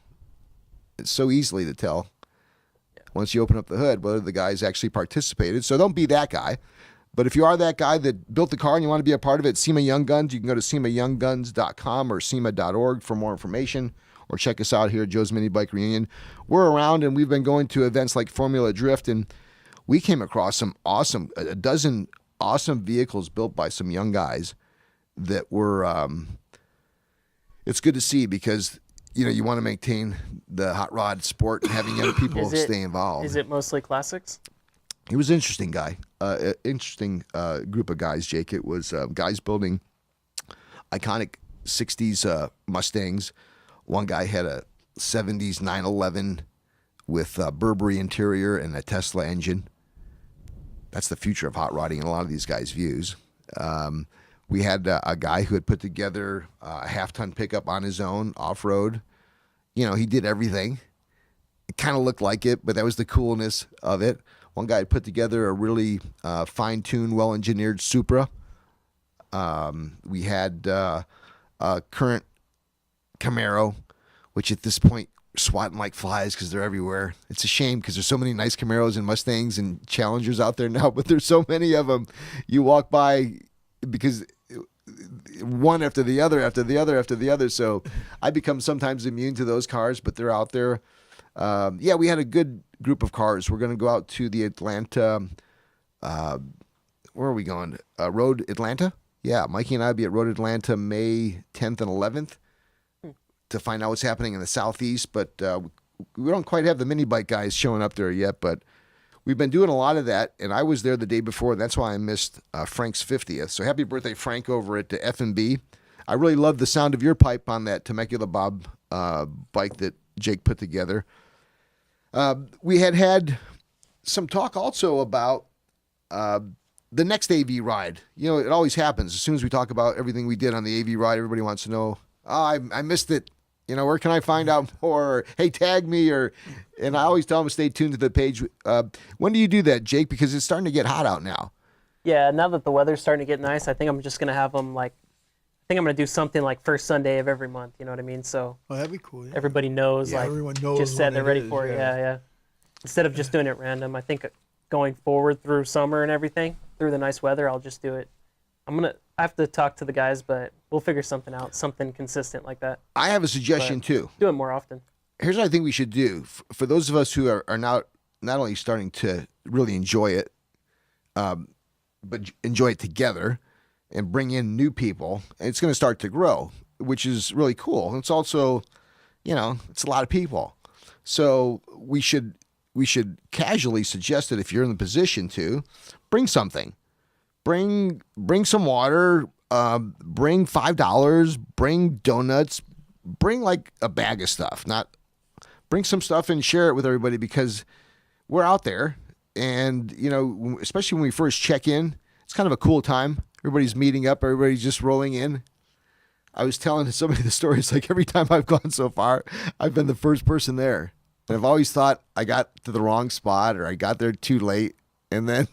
It's so easily to tell once you open up the hood whether the guys actually participated. So don't be that guy. But if you are that guy that built the car and you want to be a part of it, SEMA Young Guns, you can go to SEMAYoungGuns.com or SEMA.org for more information, or check us out here at Joe's Minibike Reunion. We're around, and we've been going to events like Formula Drift, and we came across a dozen awesome vehicles built by some young guys that were, it's good to see, because you want to maintain the hot rod sport and having young people stay involved. Is it mostly classics? He was an interesting guy, interesting group of guys, Jake. It was guys building iconic 60s Mustangs. One guy had a 70s 911 with Burberry interior and a Tesla engine. That's the future of hot rodding in a lot of these guys' views. We had a guy who had put together a half-ton pickup on his own, off-road. He did everything. It kind of looked like it, but that was the coolness of it. One guy had put together a really fine-tuned, well-engineered Supra. We had a current Camaro, which at this point swatting like flies because they're everywhere. It's a shame because there's so many nice Camaros and Mustangs and Challengers out there now, but there's so many of them. You walk by because one after the other, after the other, after the other. So I become sometimes immune to those cars, but they're out there. We had a good group of cars. We're going to go out to the Atlanta. Where are we going? Road Atlanta? Yeah, Mikey and I will be at Road Atlanta May 10th and 11th to find out what's happening in the Southeast. But we don't quite have the Minibike guys showing up there yet, but we've been doing a lot of that, and I was there the day before, and that's why I missed Frank's 50th. So happy birthday, Frank, over at the F&B. I really love the sound of your pipe on that Temecula Bob bike that Jake put together. We had some talk also about the next AV ride. It always happens. As soon as we talk about everything we did on the AV ride, everybody wants to know, I missed it. Where can I find out more? Or, hey, tag me. And I always tell them to stay tuned to the page. When do you do that, Jake? Because it's starting to get hot out now. Yeah, now that the weather's starting to get nice, I think I'm just going to have them I'm going to do something like first Sunday of every month. You know what I mean? So that'd be cool. Yeah. Everybody knows. Everyone knows. Just said they're ready for it. Yeah. Instead of just doing it random, I think going forward through summer and everything, through the nice weather, I'll just do it. I have to talk to the guys, but we'll figure something out, something consistent like that. I have a suggestion too. Do it more often. Here's what I think we should do. For those of us who are now not only starting to really enjoy it, but enjoy it together and bring in new people, and it's going to start to grow, which is really cool. It's also, it's a lot of people. So we should casually suggest that if you're in the position to, bring something. Bring some water, bring $5, bring donuts, bring like a bag of stuff. Bring some stuff and share it with everybody, because we're out there, and especially when we first check in, it's kind of a cool time. Everybody's meeting up, everybody's just rolling in. I was telling somebody the stories, like every time I've gone so far, I've been the first person there. And I've always thought I got to the wrong spot or I got there too late. and then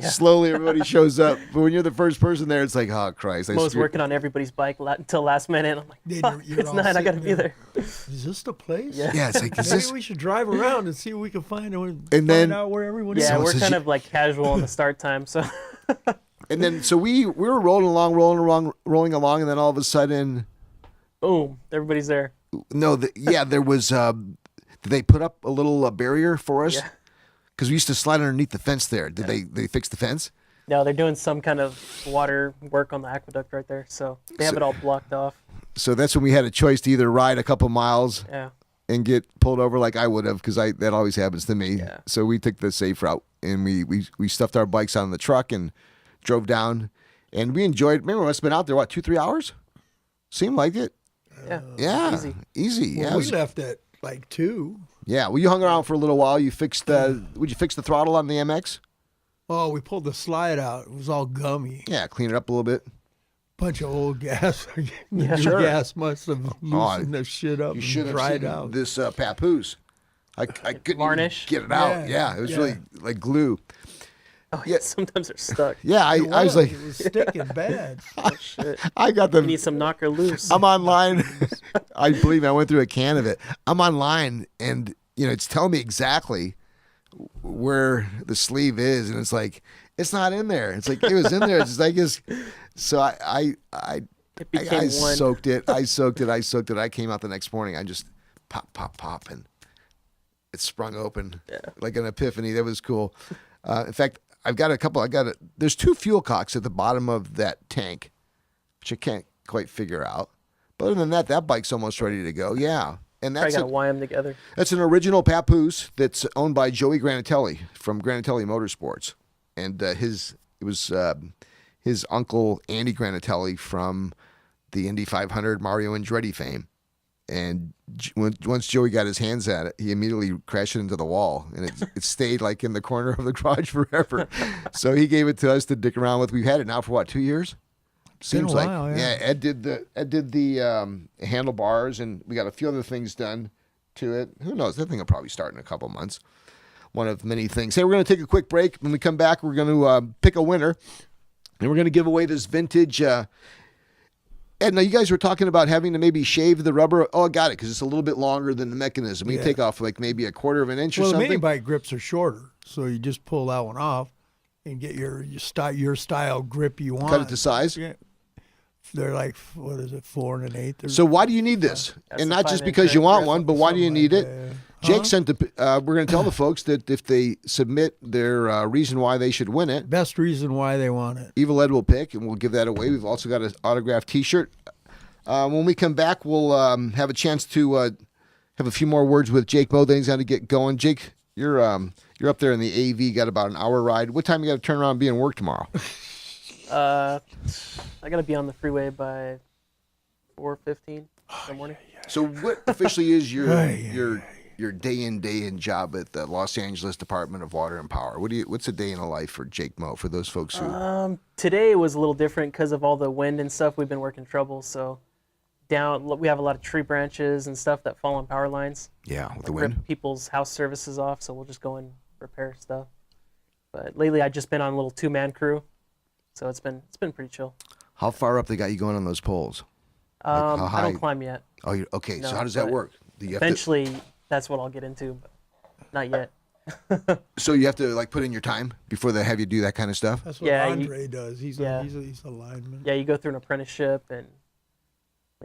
slowly everybody shows up. But when you're the first person there, it's like, oh Christ! Mo's working on everybody's bike until last minute. I'm like, fuck, it's 9. I gotta be there. Is this the place? Yeah, it's like, maybe we should drive around and see what we can find out where everyone is. Yeah, we're kind of like casual on the start time, so. And then so we were rolling along, and then all of a sudden, boom! Everybody's there. No, there was. Did they put up a little barrier for us? Yeah. Because we used to slide underneath the fence there. Did they fix the fence? No, they're doing some kind of water work on the aqueduct right there, so they have it all blocked off. So that's when we had a choice to either ride a couple miles and get pulled over like I would have, because that always happens to me. Yeah. So we took the safe route, and we stuffed our bikes on the truck and drove down, and we enjoyed. Remember, we must have been out there 2-3 hours. Seemed like it. Yeah. Easy. Well, yeah. We left at like 2. Yeah. Well, you hung around for a little while. You fixed. Would you fix the throttle on the MX? Oh, we pulled the slide out. It was all gummy. Yeah, clean it up a little bit. Bunch of old gas. Sure. Gas must have loosened the shit up. You should and have dried seen out. this Papoose. I couldn't varnish. Get it out. Yeah, it was really like glue. Oh yeah, sometimes they're stuck. Yeah, I was like, it was sticking bad. Oh shit! I got the. You need some knocker loose. I'm online. I believe me, I went through a can of it. I'm online, and it's telling me exactly where the sleeve is, and it's like it's not in there. It's like it was in there. It's just, I guess. So I soaked it. I soaked it. I came out the next morning. I just pop, and it sprung open like an epiphany. That was cool. In fact, I've got a couple. There's 2 fuel cocks at the bottom of that tank, which I can't quite figure out. But other than that bike's almost ready to go. Yeah. And that's got to wire them together. That's an original Papoose that's owned by Joey Granatelli from Granatelli Motorsports, and it was his uncle Andy Granatelli from the Indy 500 Mario Andretti fame. And once Joey got his hands at it, he immediately crashed it into the wall, and it stayed like in the corner of the garage forever. So he gave it to us to dick around with. We've had it now for 2 years. Seems been a while, like Ed did the handlebars, and we got a few other things done to it. Who knows? That thing will probably start in a couple months. One of many things. Hey, we're going to take a quick break. When we come back, we're going to pick a winner, and we're going to give away this vintage. Ed, now you guys were talking about having to maybe shave the rubber. Oh, I got it, because it's a little bit longer than the mechanism. We take off like maybe 1/4 of an inch or something. Well, the mini bike grips are shorter, so you just pull that one off and get your style grip you want. Cut it to size. Yeah. They're like, what is it, 4 1/8? So why do you need this? And not just because you want one, but why do you need it? Jake sent we're going to tell the folks that if they submit their reason why they should win it. Best reason why they want it. Evil Ed will pick, and we'll give that away. We've also got an autographed T-shirt. When we come back, we'll have a chance to have a few more words with Jake Mo. Then he's going to get going. Jake, you're up there in the AV, got about an hour ride. What time you got to turn around and be in work tomorrow? I got to be on the freeway by 4:15 in the morning. So what officially is your day in job at the Los Angeles Department of Water and Power? What's a day in the life for Jake Mo, for those folks who? Today was a little different because of all the wind and stuff. We've been working trouble, so we have a lot of tree branches and stuff that fall on power lines. Yeah, with the rip wind. People's house services off, so we'll just go and repair stuff. But lately, I've just been on a little 2-man crew, so it's been pretty chill. How far up they got you going on those poles? How high? I don't climb yet. Oh, okay. No, so how does that work? Eventually, that's what I'll get into, but not yet. So you have to put in your time before they have you do that kind of stuff? That's what Andre does. He's a lineman. Yeah, you go through an apprenticeship and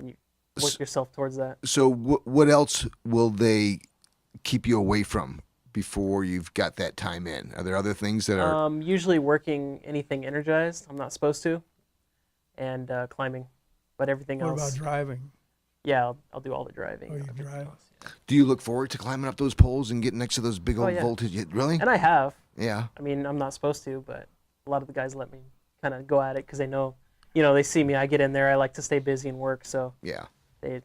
you work yourself towards that. So what else will they keep you away from before you've got that time in? Are there other things that are... Usually working anything energized. I'm not supposed to. And climbing. But everything else... What about driving? Yeah, I'll do all the driving. Oh, you drive? Do you look forward to climbing up those poles and getting next to those big old voltage? Really? And I have. Yeah. I mean, I'm not supposed to, but a lot of the guys let me kind of go at it because they know, they see me. I get in there. I like to stay busy and work, so yeah, they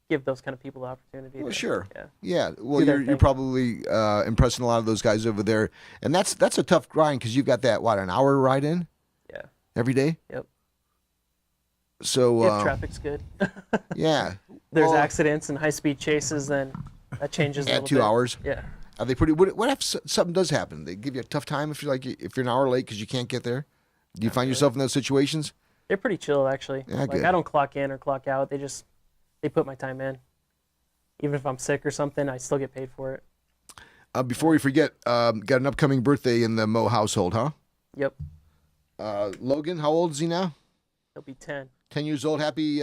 give those kind of people the opportunity. Well, sure. Yeah. Yeah. Well, you're probably impressing a lot of those guys over there, and that's a tough grind because you've got that an hour ride in. Yeah. Every day. Yep. So if traffic's good. Yeah. There's accidents and high-speed chases, then that changes a little bit. 2 hours. Yeah. Are they pretty? What if something does happen? They give you a tough time if you're an hour late because you can't get there. Do you find yourself in those situations? They're pretty chill, actually. Yeah, like good. I don't clock in or clock out. They put my time in. Even if I'm sick or something, I still get paid for it. Before we forget, got an upcoming birthday in the Mo household, huh? Yep. Logan, how old is he now? He'll be 10. 10 years old. Happy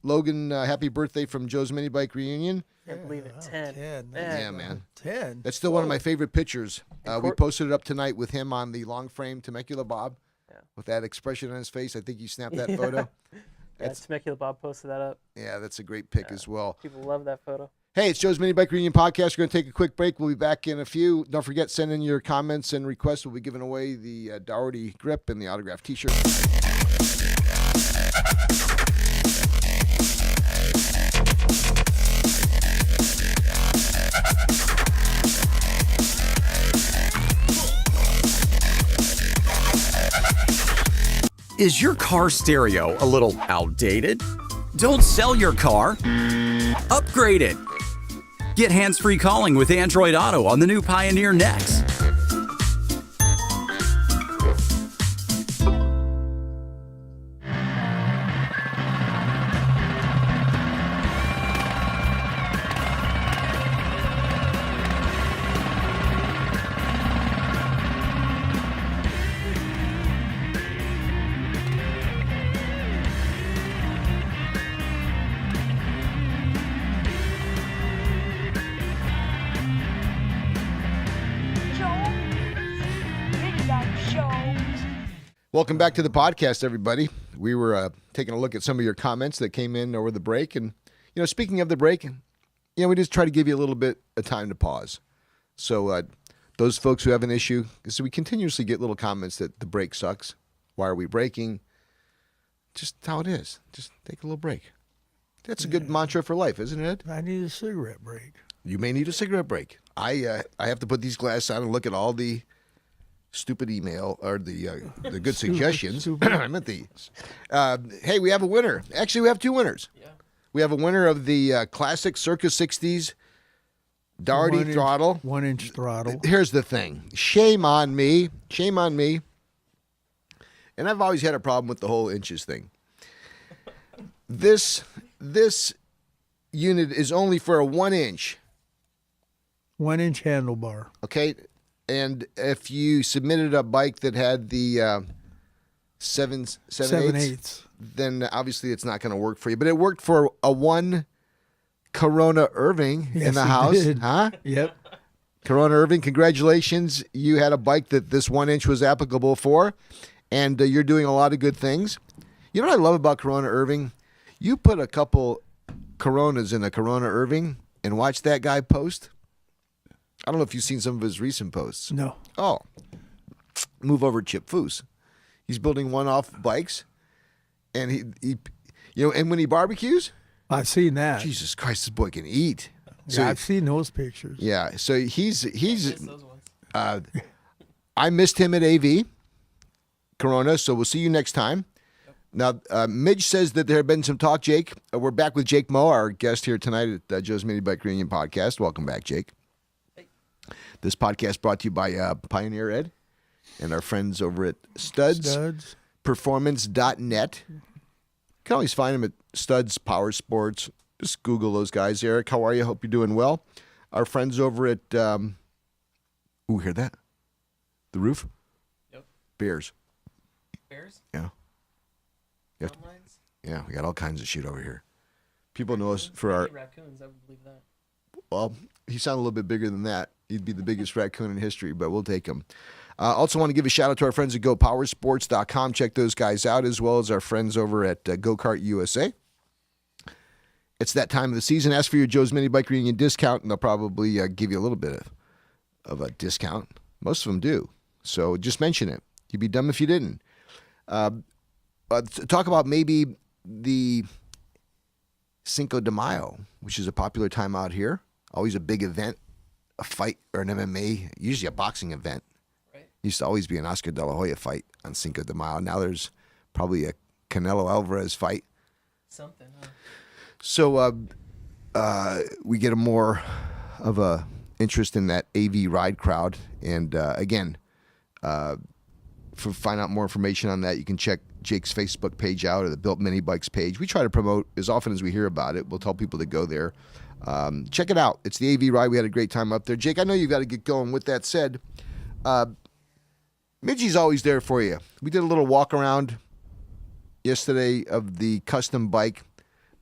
Logan, happy birthday from Joe's Minibike Reunion. I can't believe it. 10. 10. Yeah, man. 10. That's still one of my favorite pictures. We posted it up tonight with him on the long frame Temecula Bob with that expression on his face. I think you snapped that photo. Yeah, Temecula Bob posted that up. Yeah, that's a great pic as well. People love that photo. Hey, it's Joe's Minibike Reunion Podcast. We're going to take a quick break. We'll be back in a few. Don't forget, send in your comments and requests. We'll be giving away the Dougherty grip and the autographed T-shirt. Is your car stereo a little outdated? Don't sell your car. Upgrade it. Get hands-free calling with Android Auto on the new Pioneer Next. Welcome back to the podcast, everybody. We were taking a look at some of your comments that came in over the break. And, speaking of the break, we just try to give you a little bit of time to pause. So those folks who have an issue, because we continuously get little comments that the break sucks. Why are we breaking? Just how it is. Just take a little break. That's a good mantra for life, isn't it? I need a cigarette break. You may need a cigarette break. I have to put these glasses on and look at all the stupid email or the good suggestions. I meant these. Hey, we have a winner. Actually, we have two winners. Yeah. We have a winner of the classic Circa 60s Dougherty throttle. 1-inch throttle. Here's the thing. Shame on me. Shame on me. And I've always had a problem with the whole inches thing. This unit is only for a 1-inch. 1-inch handlebar. Okay. And if you submitted a bike that had the 7/8, then obviously it's not going to work for you. But it worked for a 1 Corona Irving in the house. Did. Huh? Yep. Corona Irving, congratulations. You had a bike that this 1-inch was applicable for, and you're doing a lot of good things. You know what I love about Corona Irving? You put a couple Coronas in a Corona Irving and watch that guy post. I don't know if you've seen some of his recent posts. No. Oh, move over Chip Foose. He's building one-off bikes, and he and when he barbecues, I've seen that. Jesus Christ, this boy can eat. So, yeah, I've seen those pictures. Yeah, so he's. I missed him at AV Corona, so we'll see you next time. Now, Midge says that there have been some talk, Jake. We're back with Jake Moe, our guest here tonight at Joe's Minibike Reunion Podcast. Welcome back, Jake. This podcast brought to you by Pioneer Ed and our friends over at Studs. Performance.net. You can always find them at Studs Power Sports. Just Google those guys. Eric, how are you? Hope you're doing well. Our friends over at, hear that? The roof? Yep. Bears. Bears? Yeah. Yeah, we got all kinds of shit over here. People know us for our... Raccoons, I would believe that. Well, he sounded a little bit bigger than that. He'd be the biggest raccoon in history, but we'll take him. Also want to give a shout out to our friends at GoPowersports.com. Check those guys out, as well as our friends over at Go-Kart USA. It's that time of the season. Ask for your Joe's Minibike Reunion discount, and they'll probably give you a little bit of a discount. Most of them do. So just mention it. You'd be dumb if you didn't. Talk about maybe the Cinco de Mayo, which is a popular time out here. Always a big event, a fight or an MMA, usually a boxing event. Right. Used to always be an Oscar De La Hoya fight on Cinco de Mayo. Now there's probably a Canelo Alvarez fight. Something, huh? So we get a more of a interest in that AV ride crowd. And again, for find out more information on that, you can check Jake's Facebook page out or the Built Minibikes page. We try to promote as often as we hear about it. We'll tell people to go there. Check it out. It's the AV ride. We had a great time up there. Jake, I know you've got to get going. With that said, Midgie's always there for you. We did a little walk around yesterday of the custom bike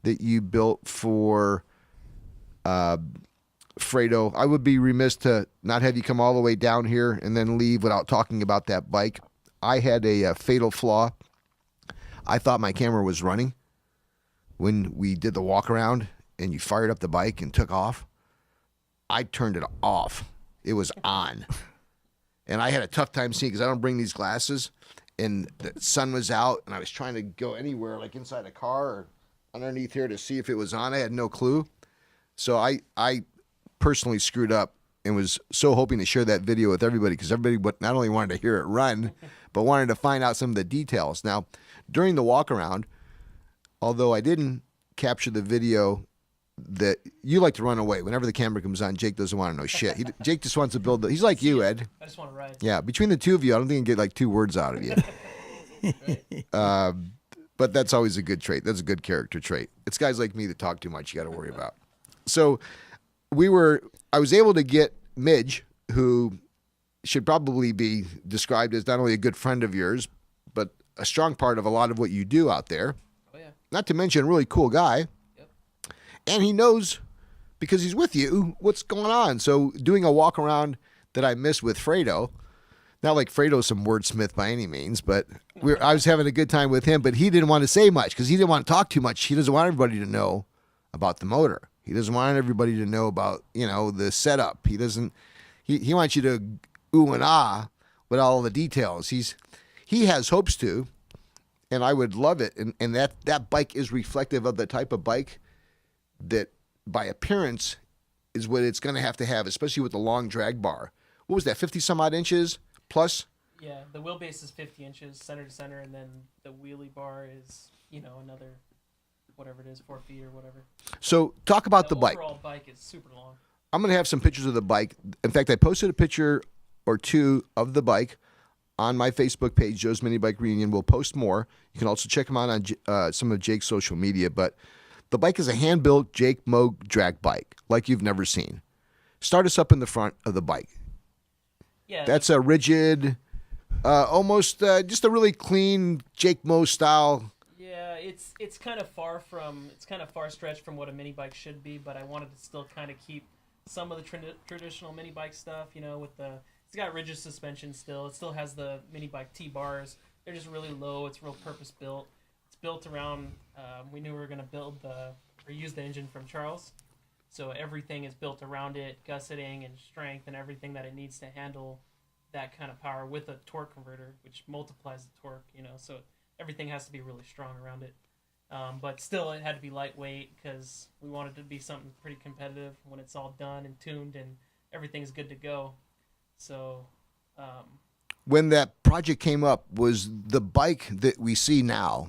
that you built for Fredo. I would be remiss to not have you come all the way down here and then leave without talking about that bike. I had a fatal flaw. I thought my camera was running when we did the walk around and you fired up the bike and took off. I turned it off. It was on. And I had a tough time seeing because I don't bring these glasses. And the sun was out and I was trying to go anywhere, like inside a car or underneath here to see if it was on. I had no clue. So I personally screwed up and was so hoping to share that video with everybody because everybody not only wanted to hear it run, but wanted to find out some of the details. Now, during the walk around, although I didn't capture the video that you like to run away. Whenever the camera comes on, Jake doesn't want to know shit. Jake just wants to build he's like you, Ed. I just want to ride. Yeah, between the two of you, I don't think I can get like 2 words out of you. But that's always a good trait. That's a good character trait. It's guys like me that talk too much you got to worry about. So I was able to get Midge, who should probably be described as not only a good friend of yours, but a strong part of a lot of what you do out there. Oh, yeah. Not to mention a really cool guy. Yep. And he knows, because he's with you, what's going on. So doing a walk around that I missed with Fredo, not like Fredo's some wordsmith by any means, but I was having a good time with him, but he didn't want to say much because he didn't want to talk too much. He doesn't want everybody to know about the motor. He doesn't want everybody to know about, the setup. He doesn't, he wants you to ooh and ah with all the details. He has hopes to, and I would love it. And that bike is reflective of the type of bike that by appearance is what it's going to have, especially with the long drag bar. What was that, 50 some odd inches plus? Yeah, the wheelbase is 50 inches center to center, and then the wheelie bar is, another, whatever it is, 4 feet or whatever. So talk about the bike. The overall bike is super long. I'm going to have some pictures of the bike. In fact, I posted a picture or 2 of the bike on my Facebook page, Joe's Minibike Reunion. We'll post more. You can also check them out on some of Jake's social media. But the bike is a hand-built Jake Moog drag bike like you've never seen. Start us up in the front of the bike. Yeah, That's a rigid, almost just a really clean Jake Moog style. Yeah, it's kind of far stretched from what a mini bike should be, but I wanted to still kind of keep some of the traditional mini bike stuff, it's got rigid suspension still. It still has the mini bike T-bars. They're just really low. It's real purpose built. It's built around, we knew we were going to use the engine from Charles. So everything is built around it, gusseting and strength and everything that it needs to handle that kind of power with a torque converter, which multiplies the torque, so everything has to be really strong around it. But still, it had to be lightweight because we wanted it to be something pretty competitive when it's all done and tuned and everything's good to go. So, when that project came up, was the bike that we see now,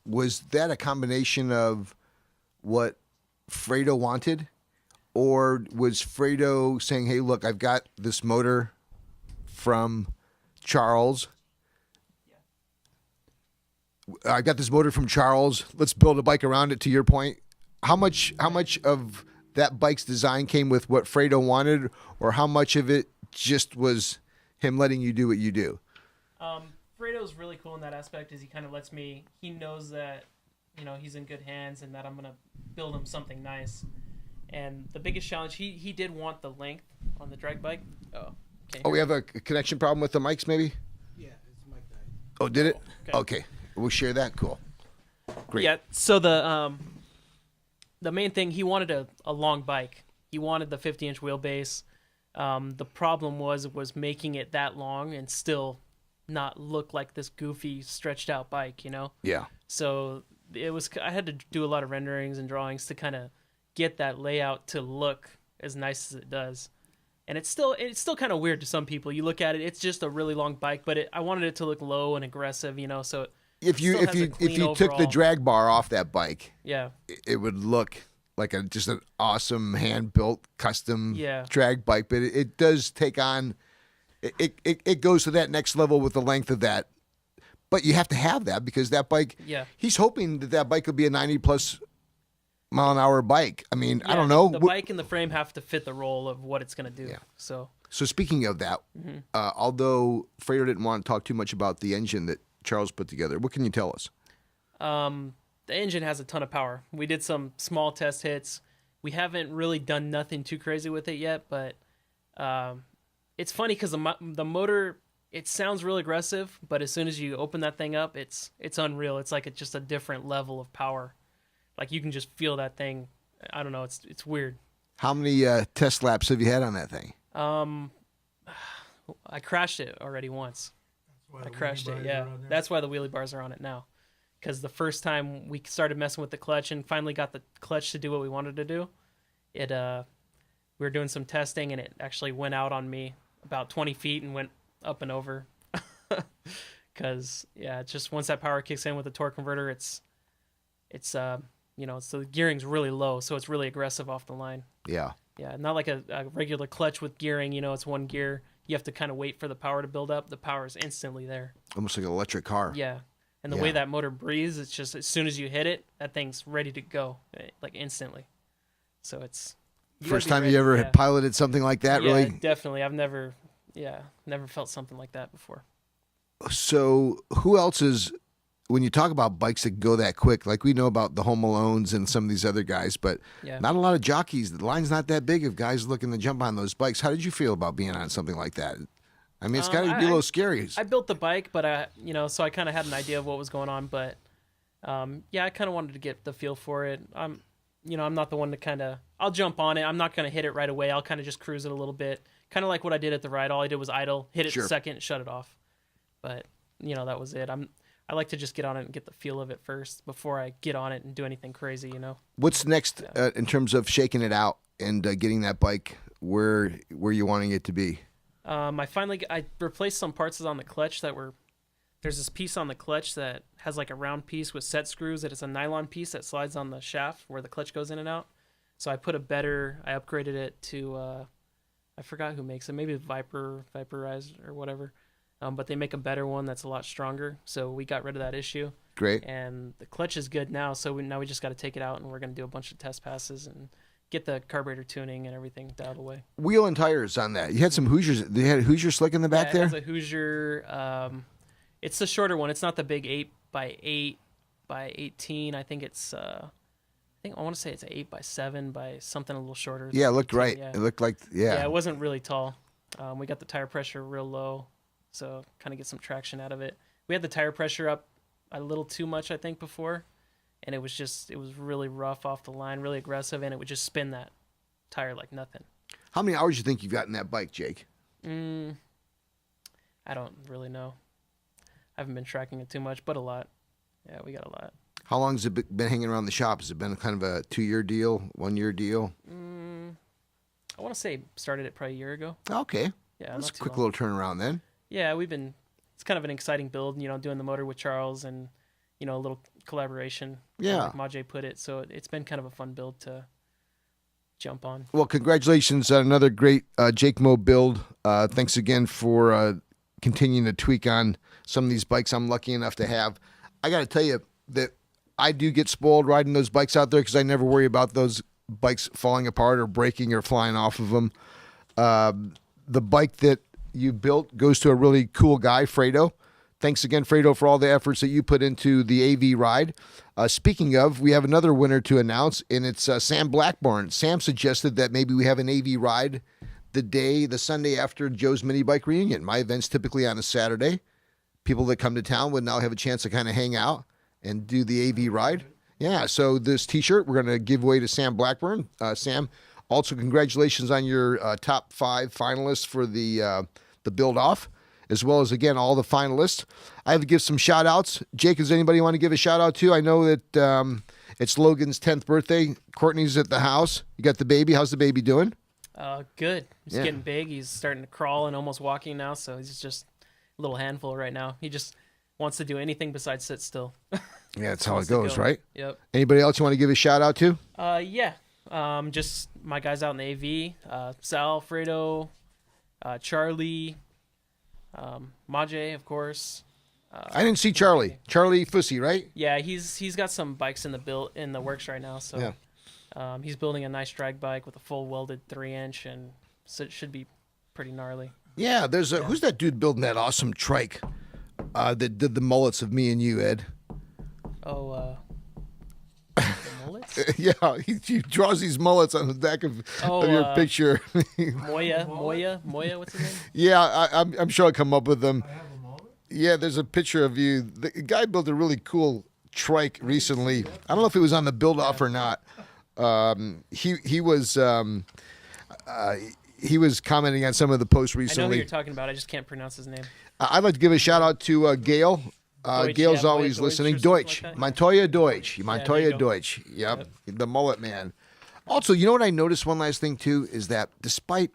was that a combination of what Fredo wanted? Or was Fredo saying, hey, look, I've got this motor from Charles. I got this motor from Charles. Let's build a bike around it, to your point. How much of that bike's design came with what Fredo wanted, or how much of it just was him letting you do what you do? Fredo's really cool in that aspect, is he kind of lets me, he knows that, he's in good hands and that I'm going to build him something nice. And the biggest challenge, he did want the length on the drag bike. Oh, we have a connection problem with the mics, maybe? Yeah, it's mic died. Oh, did it? Okay. We'll share that. Cool. Great. Yeah, so the main thing, he wanted a long bike. He wanted the 50-inch wheelbase. The problem was making it that long and still not look like this goofy, stretched-out bike, Yeah. So I had to do a lot of renderings and drawings to kind of get that layout to look as nice as it does. And it's still kind of weird to some people. You look at it, it's just a really long bike, but I wanted it to look low and aggressive, so if you took the drag bar off that bike, yeah, it would look like just an awesome hand-built custom Yeah. drag bike, but it does take on it goes to that next level with the length of that. But you have to have that because that bike. Yeah. He's hoping that bike will be a 90+ mile an hour bike. I mean, I Yeah, don't know. The bike and the frame have to fit the role of what it's going to do. Yeah. So speaking of that, although Fredo didn't want to talk too much about the engine that Charles put together, what can you tell us? the engine has a ton of power. We did some small test hits. We haven't really done nothing too crazy with it yet, but it's funny because the motor, it sounds really aggressive, but as soon as you open that thing up, it's unreal. It's like it's just a different level of power. Like you can just feel that thing. I don't know. It's weird. How many test laps have you had on that thing? I crashed it already once. I crashed it. Yeah, that's why the wheelie bars are on it now. Because the first time we started messing with the clutch and finally got the clutch to do what we wanted to do, we were doing some testing and it actually went out on me about 20 feet and went up and over. Because yeah, it's just once that power kicks in with the torque converter, it's the gearing's really low, so it's really aggressive off the line. Yeah. Yeah, not like a regular clutch with gearing. It's one gear. You have to kind of wait for the power to build up. The power is instantly there. Almost like an electric car. Yeah. And the way that motor breathes, it's just as soon as you hit it, that thing's ready to go, like instantly. So it's... First time you ever had piloted something like that, really? Yeah, definitely. I've never felt something like that before. So who else is... When you talk about bikes that go that quick, like we know about the Home Alones and some of these other guys, but not a lot of jockeys. The line's not that big of guys looking to jump on those bikes. How did you feel about being on something like that? I mean, it's got to be a little scary. I built the bike, but so I kind of had an idea of what was going on, but I kind of wanted to get the feel for it. I'm not the one to kind of, I'll jump on it. I'm not going to hit it right away. I'll kind of just cruise it a little bit. Kind of like what I did at the ride. All I did was idle, hit it a second, shut it off. But, that was it. I like to just get on it and get the feel of it first before I get on it and do anything crazy, What's next in terms of shaking it out and getting that bike where you wanting it to be? I replaced some parts on the clutch there's this piece on the clutch that has like a round piece with set screws that is a nylon piece that slides on the shaft where the clutch goes in and out. So I upgraded it to, I forgot who makes it, maybe Viperized or whatever. But they make a better one that's a lot stronger. So we got rid of that issue. Great. And the clutch is good now. So we just got to take it out and we're going to do a bunch of test passes and get the carburetor tuning and everything dialed away. Wheel and tires on that. You had some Hoosiers. They had a Hoosier slick in the back there? It has a Hoosier. It's the shorter one. It's not the big 8x8 by 18. I think it's... I want to say it's an 8x7 by something a little shorter. Yeah, it looked 18, right. Yeah. It looked like... Yeah. Yeah, it wasn't really tall. We got the tire pressure real low. So kind of get some traction out of it. We had the tire pressure up a little too much, I think, before. And it was really rough off the line, really aggressive, and it would just spin that tire like nothing. How many hours do you think you've got in that bike, Jake? I don't really know. I haven't been tracking it too much, but a lot. Yeah, we got a lot. How long has it been hanging around the shop? Has it been kind of a 2-year deal, 1-year deal? I want to say started it probably a year ago. Okay. Yeah, that's a quick little turnaround then. Yeah, it's kind of an exciting build, doing the motor with Charles and, a little collaboration. Yeah. Like Majay put it. So it's been kind of a fun build to jump on. Well, congratulations on another great Jake Mo build. Thanks again for continuing to tweak on some of these bikes I'm lucky enough to have. I got to tell you that I do get spoiled riding those bikes out there because I never worry about those bikes falling apart or breaking or flying off of them. The bike that you built goes to a really cool guy, Fredo. Thanks again, Fredo, for all the efforts that you put into the AV ride. Speaking of, we have another winner to announce, and it's Sam Blackburn. Sam suggested that maybe we have an AV ride the Sunday after Joe's Minibike Reunion. My event's typically on a Saturday. People that come to town would now have a chance to kind of hang out and do the AV ride. Yeah, so this T-shirt we're going to give away to Sam Blackburn. Sam, also congratulations on your top 5 finalists for the build-off, as well as, again, all the finalists. I have to give some shout-outs. Jake, does anybody want to give a shout-out to? I know that it's Logan's 10th birthday. Courtney's at the house. You got the baby. How's the baby doing? Good. He's getting big. He's starting to crawl and almost walking now, so he's just a little handful right now. He just wants to do anything besides sit still. Yeah, that's how it goes, right? Yep. Anybody else you want to give a shout-out to? Yeah. Just my guys out in the AV. Sal, Fredo, Charlie, Maje, of course. I didn't see Charlie. Charlie Fussy, right? Yeah, he's got some bikes in the works right now. So he's building a nice drag bike with a full welded 3-inch, and so it should be pretty gnarly. Yeah, who's that dude building that awesome trike that did the mullets of me and you, Ed? Oh, the mullets? Yeah, he draws these mullets on the back of your picture. Moya, what's his name? Yeah, I'm sure I'll come up with them. Yeah, there's a picture of you. The guy built a really cool trike recently. I don't know if it was on the build off or not. He was commenting on some of the posts recently. I know who you're talking about. I just can't pronounce his name. I'd like to give a shout out to Gail. Deutsch, Gail's always listening. Deutsch. Like Montoya Deutsch. Montoya Deutsch. Yep. The mullet man. Also, you know what I noticed, one last thing too, is that despite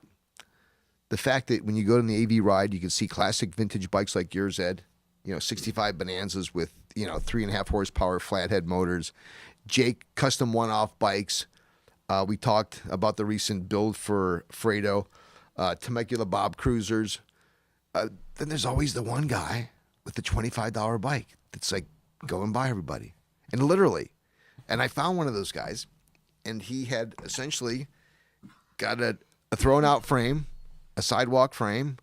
the fact that when you go to the AV ride, you can see classic vintage bikes like yours, Ed, 65 Bonanzas with, 3.5 horsepower flathead motors, Jake custom one-off bikes. We talked about the recent build for Fredo, Temecula Bob Cruisers. Then there's always the one guy with the $25 bike that's like going by everybody. And literally, and I found one of those guys, and he had essentially got a thrown out frame, a sidewalk frame,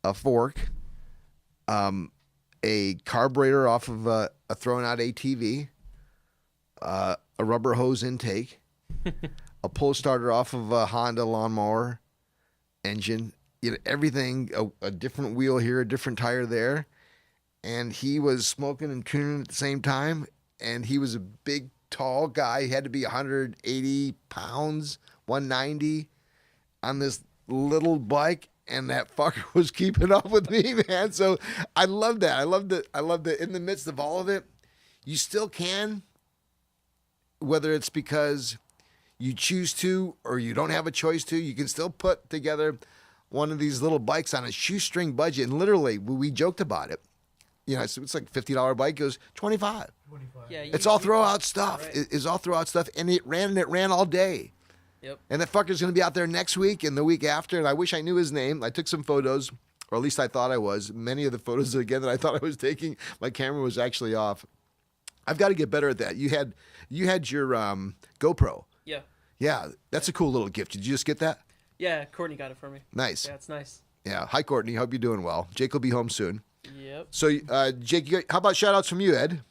a fork, a carburetor off of a thrown out ATV, a rubber hose intake, a pull starter off of a Honda lawnmower engine, everything, a different wheel here, a different tire there. And he was smoking and tuning at the same time. And he was a big, tall guy. He had to be 180 pounds, 190 on this little bike. And that fucker was keeping up with me, man. So I love that. I love that in the midst of all of it, you still can, whether it's because you choose to or you don't have a choice to, you can still put together one of these little bikes on a shoestring budget. And literally, we joked about it. It's like $50 bike. It goes $25. Yeah, it's all throwout stuff. Right. It's all throwout stuff, and it ran all day. Yep. And that fucker's going to be out there next week and the week after. And I wish I knew his name. I took some photos, or at least I thought I was. Many of the photos again that I thought I was taking, my camera was actually off. I've got to get better at that. You had your GoPro. Yeah. Yeah, that's a cool little gift. Did you just get that? Yeah, Courtney got it for me. Nice. Yeah, it's nice. Yeah. Hi, Courtney. Hope you're doing well. Jake will be home soon. Yep. So, Jake, how about shout-outs from you, Ed?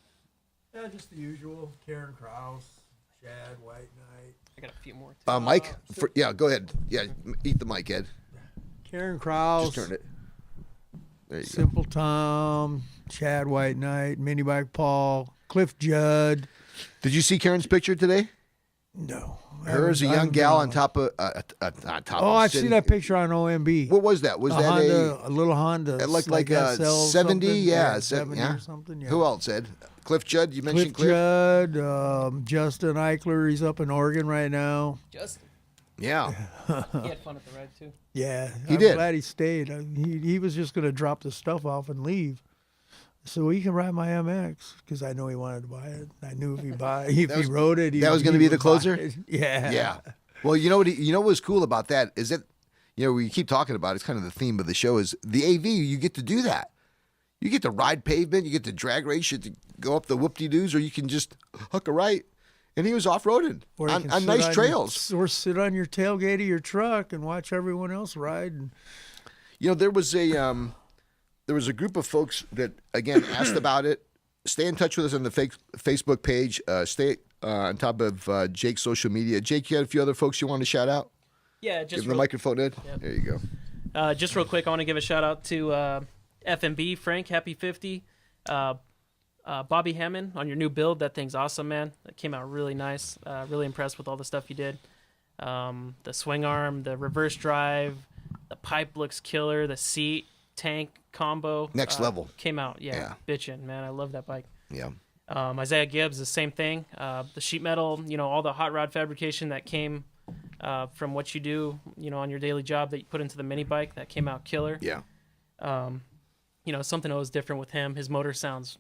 Yeah, just the usual. Karen Krause, Shad, White Knight. I got a few more. Too. Mike? Go ahead. Yeah, eat the mic, Ed. Karen Krause. Just turn it. There you Simple Tom, Chad White Knight, Minibike Paul, Cliff Judd. Did you see Karen's picture today? No. Her as a young gal on top of I've seen that picture on OMB. What was that? Was that Honda, a little Honda? It looked like a 70, yeah, 70 or something. Yeah. Who else, Ed? Cliff Judd. You mentioned Cliff Judd, Justin Eichler. He's up in Oregon right now. Justin. Yeah. He had fun at the ride too. Yeah, he I'm did. Glad he stayed. He was just going to drop the stuff off and leave. So he can ride my MX because I know he wanted to buy it. I knew if he rode it, that was going to be the closer. Yeah, yeah. Well, what was cool about that is that we keep talking about. It's kind of the theme of the show is the AV. You get to do that. You get to ride pavement. You get to drag race. You get to go up the whoop-de-doos, or you can just hook a right. And he was off-roading on nice trails. Or sit on your tailgate of your truck and watch everyone else ride. And there was a group of folks that, again, asked about it. Stay in touch with us on the Facebook page. Stay on top of Jake's social media. Jake, you had a few other folks you want to shout out? Yeah, just give them the microphone, Ed. Yep. There you go. Just real quick, I want to give a shout out to FMB, Frank, happy 50. Bobby Hammond on your new build. That thing's awesome, man. It came out really nice. Really impressed with all the stuff you did. The swing arm, the reverse drive, the pipe looks killer. The seat, tank combo. Next level. Came out, bitchin', man. I love that bike. Yeah. Isaiah Gibbs, the same thing. The sheet metal, all the hot rod fabrication that came from what you do, on your daily job that you put into the mini bike, that came out killer. Yeah. Something that was different with him. His motor sounds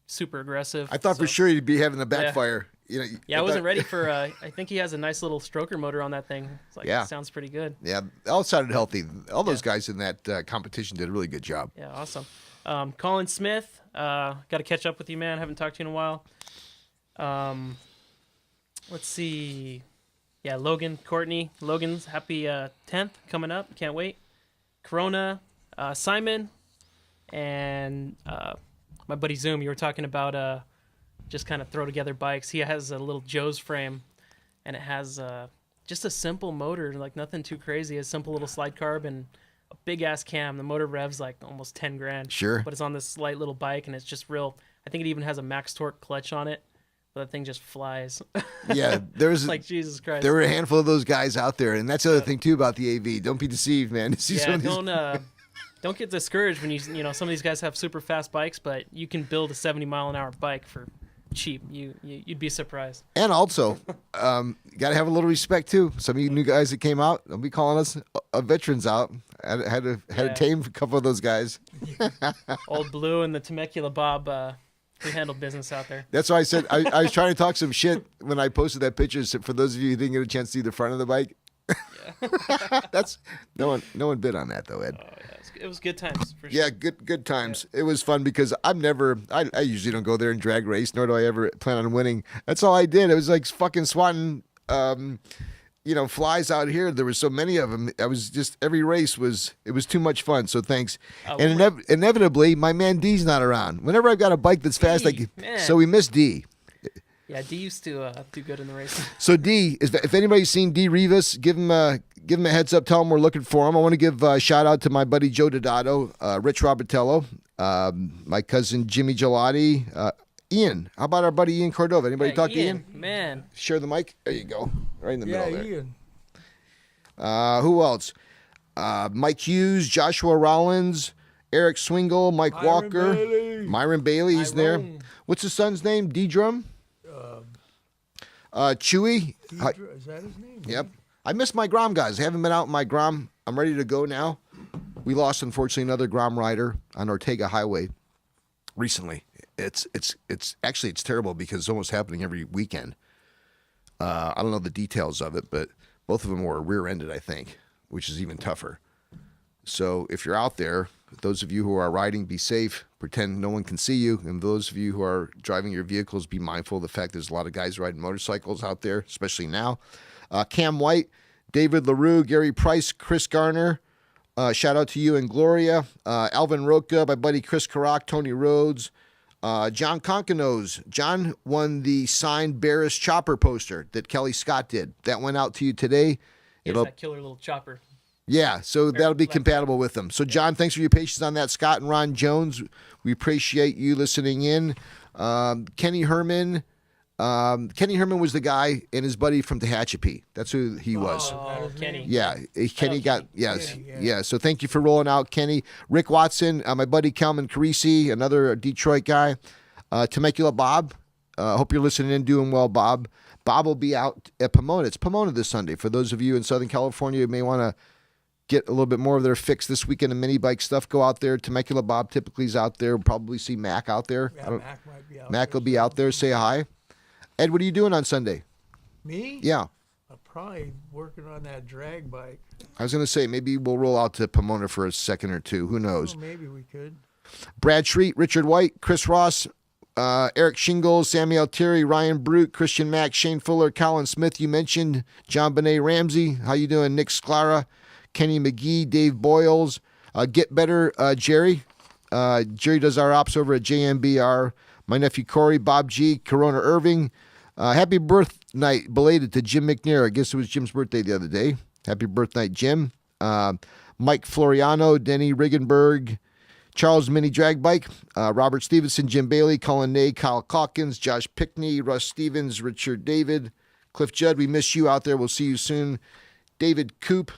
super aggressive. I thought for sure he'd be having the backfire. Yeah, I wasn't ready for. I think he has a nice little stroker motor on that thing. It's like, it sounds pretty good. Yeah, all sounded healthy. All those guys in that competition did a really good job. Yeah, awesome. Colin Smith, got to catch up with you, man. Haven't talked to you in a while. Let's see. Yeah, Logan, Courtney. Logan's happy 10th coming up. Can't wait. Corona, Simon, and my buddy Zoom. You were talking about just kind of throw together bikes. He has a little Joe's frame, and it has just a simple motor, like nothing too crazy. A simple little slide carb and a big ass cam. The motor revs like almost 10 grand. Sure. But it's on this light little bike, and it's just real. I think it even has a max torque clutch on it. But that thing just flies. Yeah, there's like Jesus Christ. There were a handful of those guys out there, and that's the other thing too about the AV. Don't be deceived, man. Don't get discouraged when some of these guys have super fast bikes, but you can build a 70-mile-an-hour bike for cheap. You'd be surprised. And also, got to have a little respect too. Some of you new guys that came out, don't be calling us veterans out. Had to tame a couple of those guys. Old Blue and the Temecula Bob. We handled business out there. That's why I said I was trying to talk some shit when I posted that picture. So for those of you who didn't get a chance to see the front of the bike, that's no one bid on that though, Ed. Oh yeah, it was good times for sure. Yeah, good times. Yeah. It was fun because I usually don't go there and drag race, nor do I ever plan on winning. That's all I did. It was like fucking swatting, flies out here. There were so many of them. I was just every race was too much fun. So thanks. And inevitably, my man D's not around. Whenever I've got a bike that's fast, so we miss D. Yeah, D used to do good in the race. So D, if anybody's seen D Rivas, give him a heads up. Tell him we're looking for him. I want to give a shout out to my buddy Joe Dodato, Rich Robertello, my cousin Jimmy Gelati, Ian. How about our buddy Ian Cordova? Anybody talk to Ian? Man, share the mic. There you go, right in the middle there. Ian. Who else? Mike Hughes, Joshua Rollins, Eric Swingle, Mike Walker, Myron Bailey. He's there. What's his son's name? D-Drum? Chewy. Is that his name? Yep. I miss my Grom guys. I haven't been out in my Grom. I'm ready to go now. We lost, unfortunately, another Grom rider on Ortega Highway recently. It's terrible because it's almost happening every weekend. I don't know the details of it, but both of them were rear-ended, I think, which is even tougher. So if you're out there, those of you who are riding, be safe. Pretend no one can see you. And those of you who are driving your vehicles, be mindful of the fact there's a lot of guys riding motorcycles out there, especially now. Cam White, David LaRue, Gary Price, Chris Garner. Shout out to you and Gloria. Alvin Roca, my buddy Chris Karak, Tony Rhodes. John Concanos. John won the signed Barris chopper poster that Kelly Scott did. That went out to you today. Here's that killer little chopper. Yeah, so that'll be compatible with them. So, John, thanks for your patience on that. Scott and Ron Jones, we appreciate you listening in. Kenny Herman. Kenny Herman was the guy and his buddy from Tehachapi. That's who he was. Oh, Kenny. Yeah, Kenny got, yes. Yeah, so thank you for rolling out, Kenny. Rick Watson, my buddy Calvin Carisi, another Detroit guy. Temecula Bob. Hope you're listening in, doing well, Bob. Bob will be out at Pomona. It's Pomona this Sunday. For those of you in Southern California who may want to get a little bit more of their fix this weekend of mini bike stuff, go out there. Temecula Bob typically is out there. We'll probably see Mac out there. Yeah, Mac might be out Mac there. will be out there. Say hi. Ed, what are you doing on Sunday? Me? Yeah. I'm probably working on that drag bike. I was going to say, maybe we'll roll out to Pomona for a second or two. Who knows? Well, maybe we could. Brad Treat, Richard White, Chris Ross, Eric Shingles, Samuel Terry, Ryan Brute, Christian Mack, Shane Fuller, Colin Smith, you mentioned, John Benet Ramsey. How you doing? Nick Sklara, Kenny McGee, Dave Boyles, Get Better, Jerry. Jerry does our ops over at JMBR. My nephew Corey, Bob G, Corona Irving. Happy birth night belated to Jim McNair. I guess it was Jim's birthday the other day. Happy birth night, Jim. Mike Floriano, Denny Riggenberg, Charles Mini Drag Bike, Robert Stevenson, Jim Bailey, Colin Ney, Kyle Calkins, Josh Pickney, Russ Stevens, Richard David, Cliff Judd. We miss you out there. We'll see you soon. David Coop.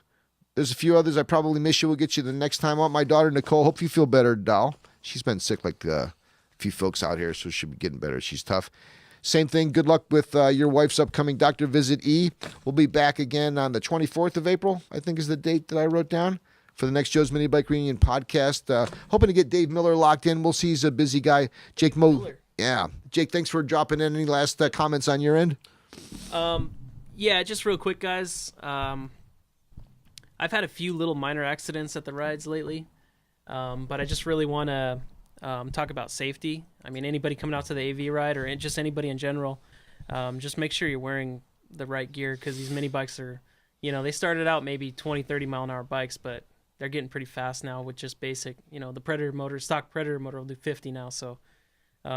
There's a few others I probably miss you. We'll get you the next time out. My daughter, Nikole. Hope you feel better, doll. She's been sick like a few folks out here, so she'll be getting better. She's tough. Same thing. Good luck with your wife's upcoming doctor visit, E. We'll be back again on the 24th of April, I think is the date that I wrote down, for the next Joe's Minibike Reunion podcast. Hoping to get Dave Miller locked in. We'll see. He's a busy guy. Jake Mo. Yeah. Jake, thanks for dropping in. Any last comments on your end? Yeah, just real quick, guys. I've had a few little minor accidents at the rides lately, but I just really want to talk about safety. I mean, anybody coming out to the AV ride or just anybody in general, just make sure you're wearing the right gear, because these mini bikes are, they started out maybe 20, 30 mile an hour bikes, but they're getting pretty fast now with just basic, the Predator motor, stock Predator motor will do 50 now. So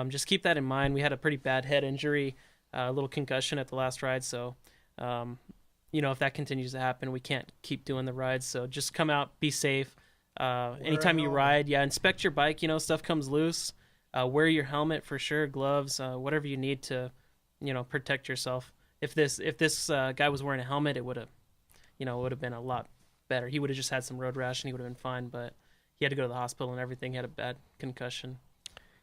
just keep that in mind. We had a pretty bad head injury, a little concussion at the last ride. So, if that continues to happen, we can't keep doing the rides. So just come out, be safe. Anytime you ride, inspect your bike, stuff comes loose. Wear your helmet for sure, gloves, whatever you need to, protect yourself. If this guy was wearing a helmet, it would have been a lot better. He would have just had some road rash and he would have been fine, but he had to go to the hospital and everything. He had a bad concussion.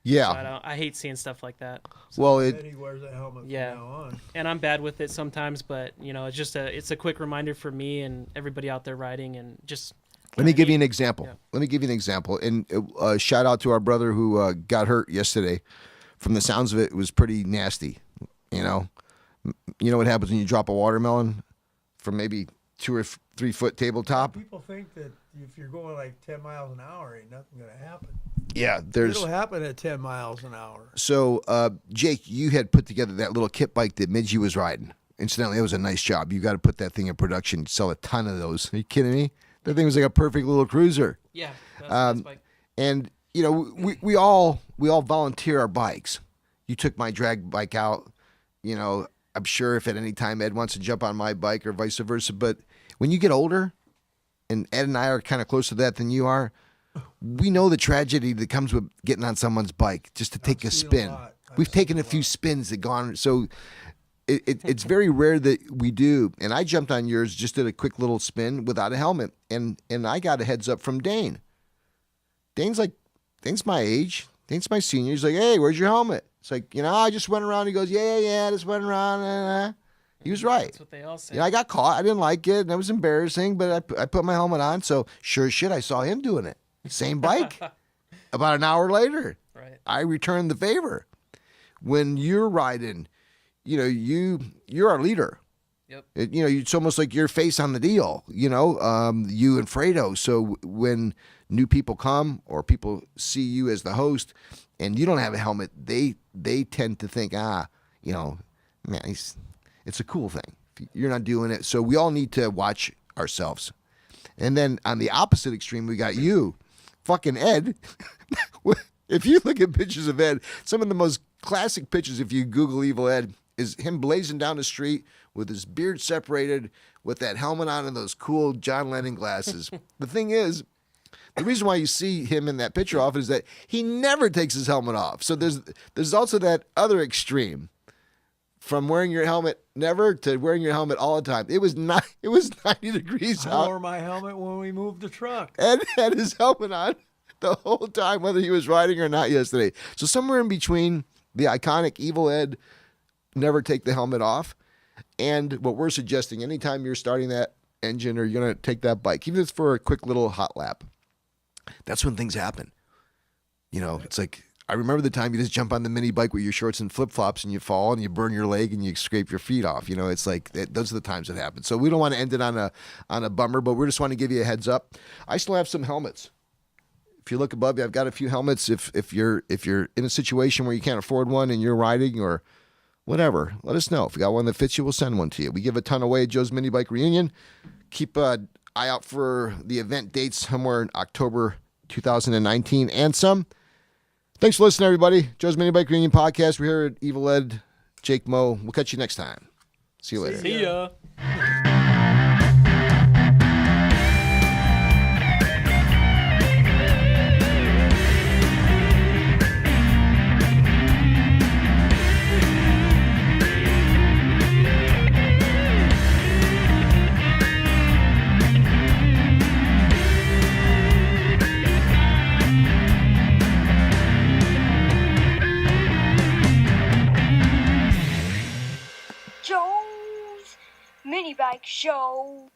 Yeah. So I hate seeing stuff like that. So well, he wears a helmet from now on. And I'm bad with it sometimes, but it's just it's a quick reminder for me and everybody out there riding, and just. Let me give you an example. And shout out to our brother who got hurt yesterday. From the sounds of it, it was pretty nasty. You know what happens when you drop a watermelon from maybe 2 or 3 foot tabletop? People think that if you're going like 10 miles an hour, ain't nothing going to happen. Yeah, it'll happen at 10 miles an hour. So, Jake, you had put together that little kit bike that Midgie was riding. Incidentally, it was a nice job. You got to put that thing in production. Sell a ton of those. Are you kidding me? That thing was like a perfect little cruiser. Yeah, that's a nice bike. And we all volunteer our bikes. You took my drag bike out. I'm sure if at any time Ed wants to jump on my bike or vice versa. But when you get older, and Ed and I are kind of closer to that than you are, we know the tragedy that comes with getting on someone's bike just to take a spin. We've taken a few spins that gone. So it's very rare that we do. And I jumped on yours, just did a quick little spin without a helmet. And I got a heads up from Dane. Dane's my age. Dane's my senior. He's like, hey, where's your helmet? It's like, I just went around. He goes, yeah, I just went around. He was right. That's what they all say. I got caught. I didn't like it. And it was embarrassing, but I put my helmet on. So sure as shit, I saw him doing it. Same bike. About an hour later, right. I returned the favor. When you're riding, you're our leader. Yep. It's almost like your face on the deal, you and Fredo. So when new people come or people see you as the host and you don't have a helmet, they tend to think, man, it's a cool thing. You're not doing it. So we all need to watch ourselves. And then on the opposite extreme, we got you. Fucking Ed. If you look at pictures of Ed, some of the most classic pictures, if you Google Evil Ed, is him blazing down the street with his beard separated, with that helmet on and those cool John Lennon glasses. The thing is, the reason why you see him in that picture often is that he never takes his helmet off. So there's also that other extreme. From wearing your helmet never to wearing your helmet all the time. It was 90 degrees out. I wore my helmet when we moved the truck. Ed had his helmet on the whole time, whether he was riding or not yesterday. So somewhere in between the iconic Evil Ed, never take the helmet off, and what we're suggesting, anytime you're starting that engine or you're going to take that bike, even if it's for a quick little hot lap, that's when things happen. It's like, I remember the time you just jump on the mini bike with your shorts and flip-flops and you fall and you burn your leg and you scrape your feet off. It's like those are the times that happen. So we don't want to end it on a bummer, but we just want to give you a heads up. I still have some helmets. If you look above you, I've got a few helmets. If you're in a situation where you can't afford one and you're riding or whatever, let us know. If you got one that fits you, we'll send one to you. We give a ton away at Joe's Minibike Reunion. Keep an eye out for the event dates somewhere in October 2019 and some. Thanks for listening, everybody. Joe's Minibike Reunion Podcast. We're here at Evil Ed, Jake Moe. We'll catch you next time. See you later. See ya. Minibike Show.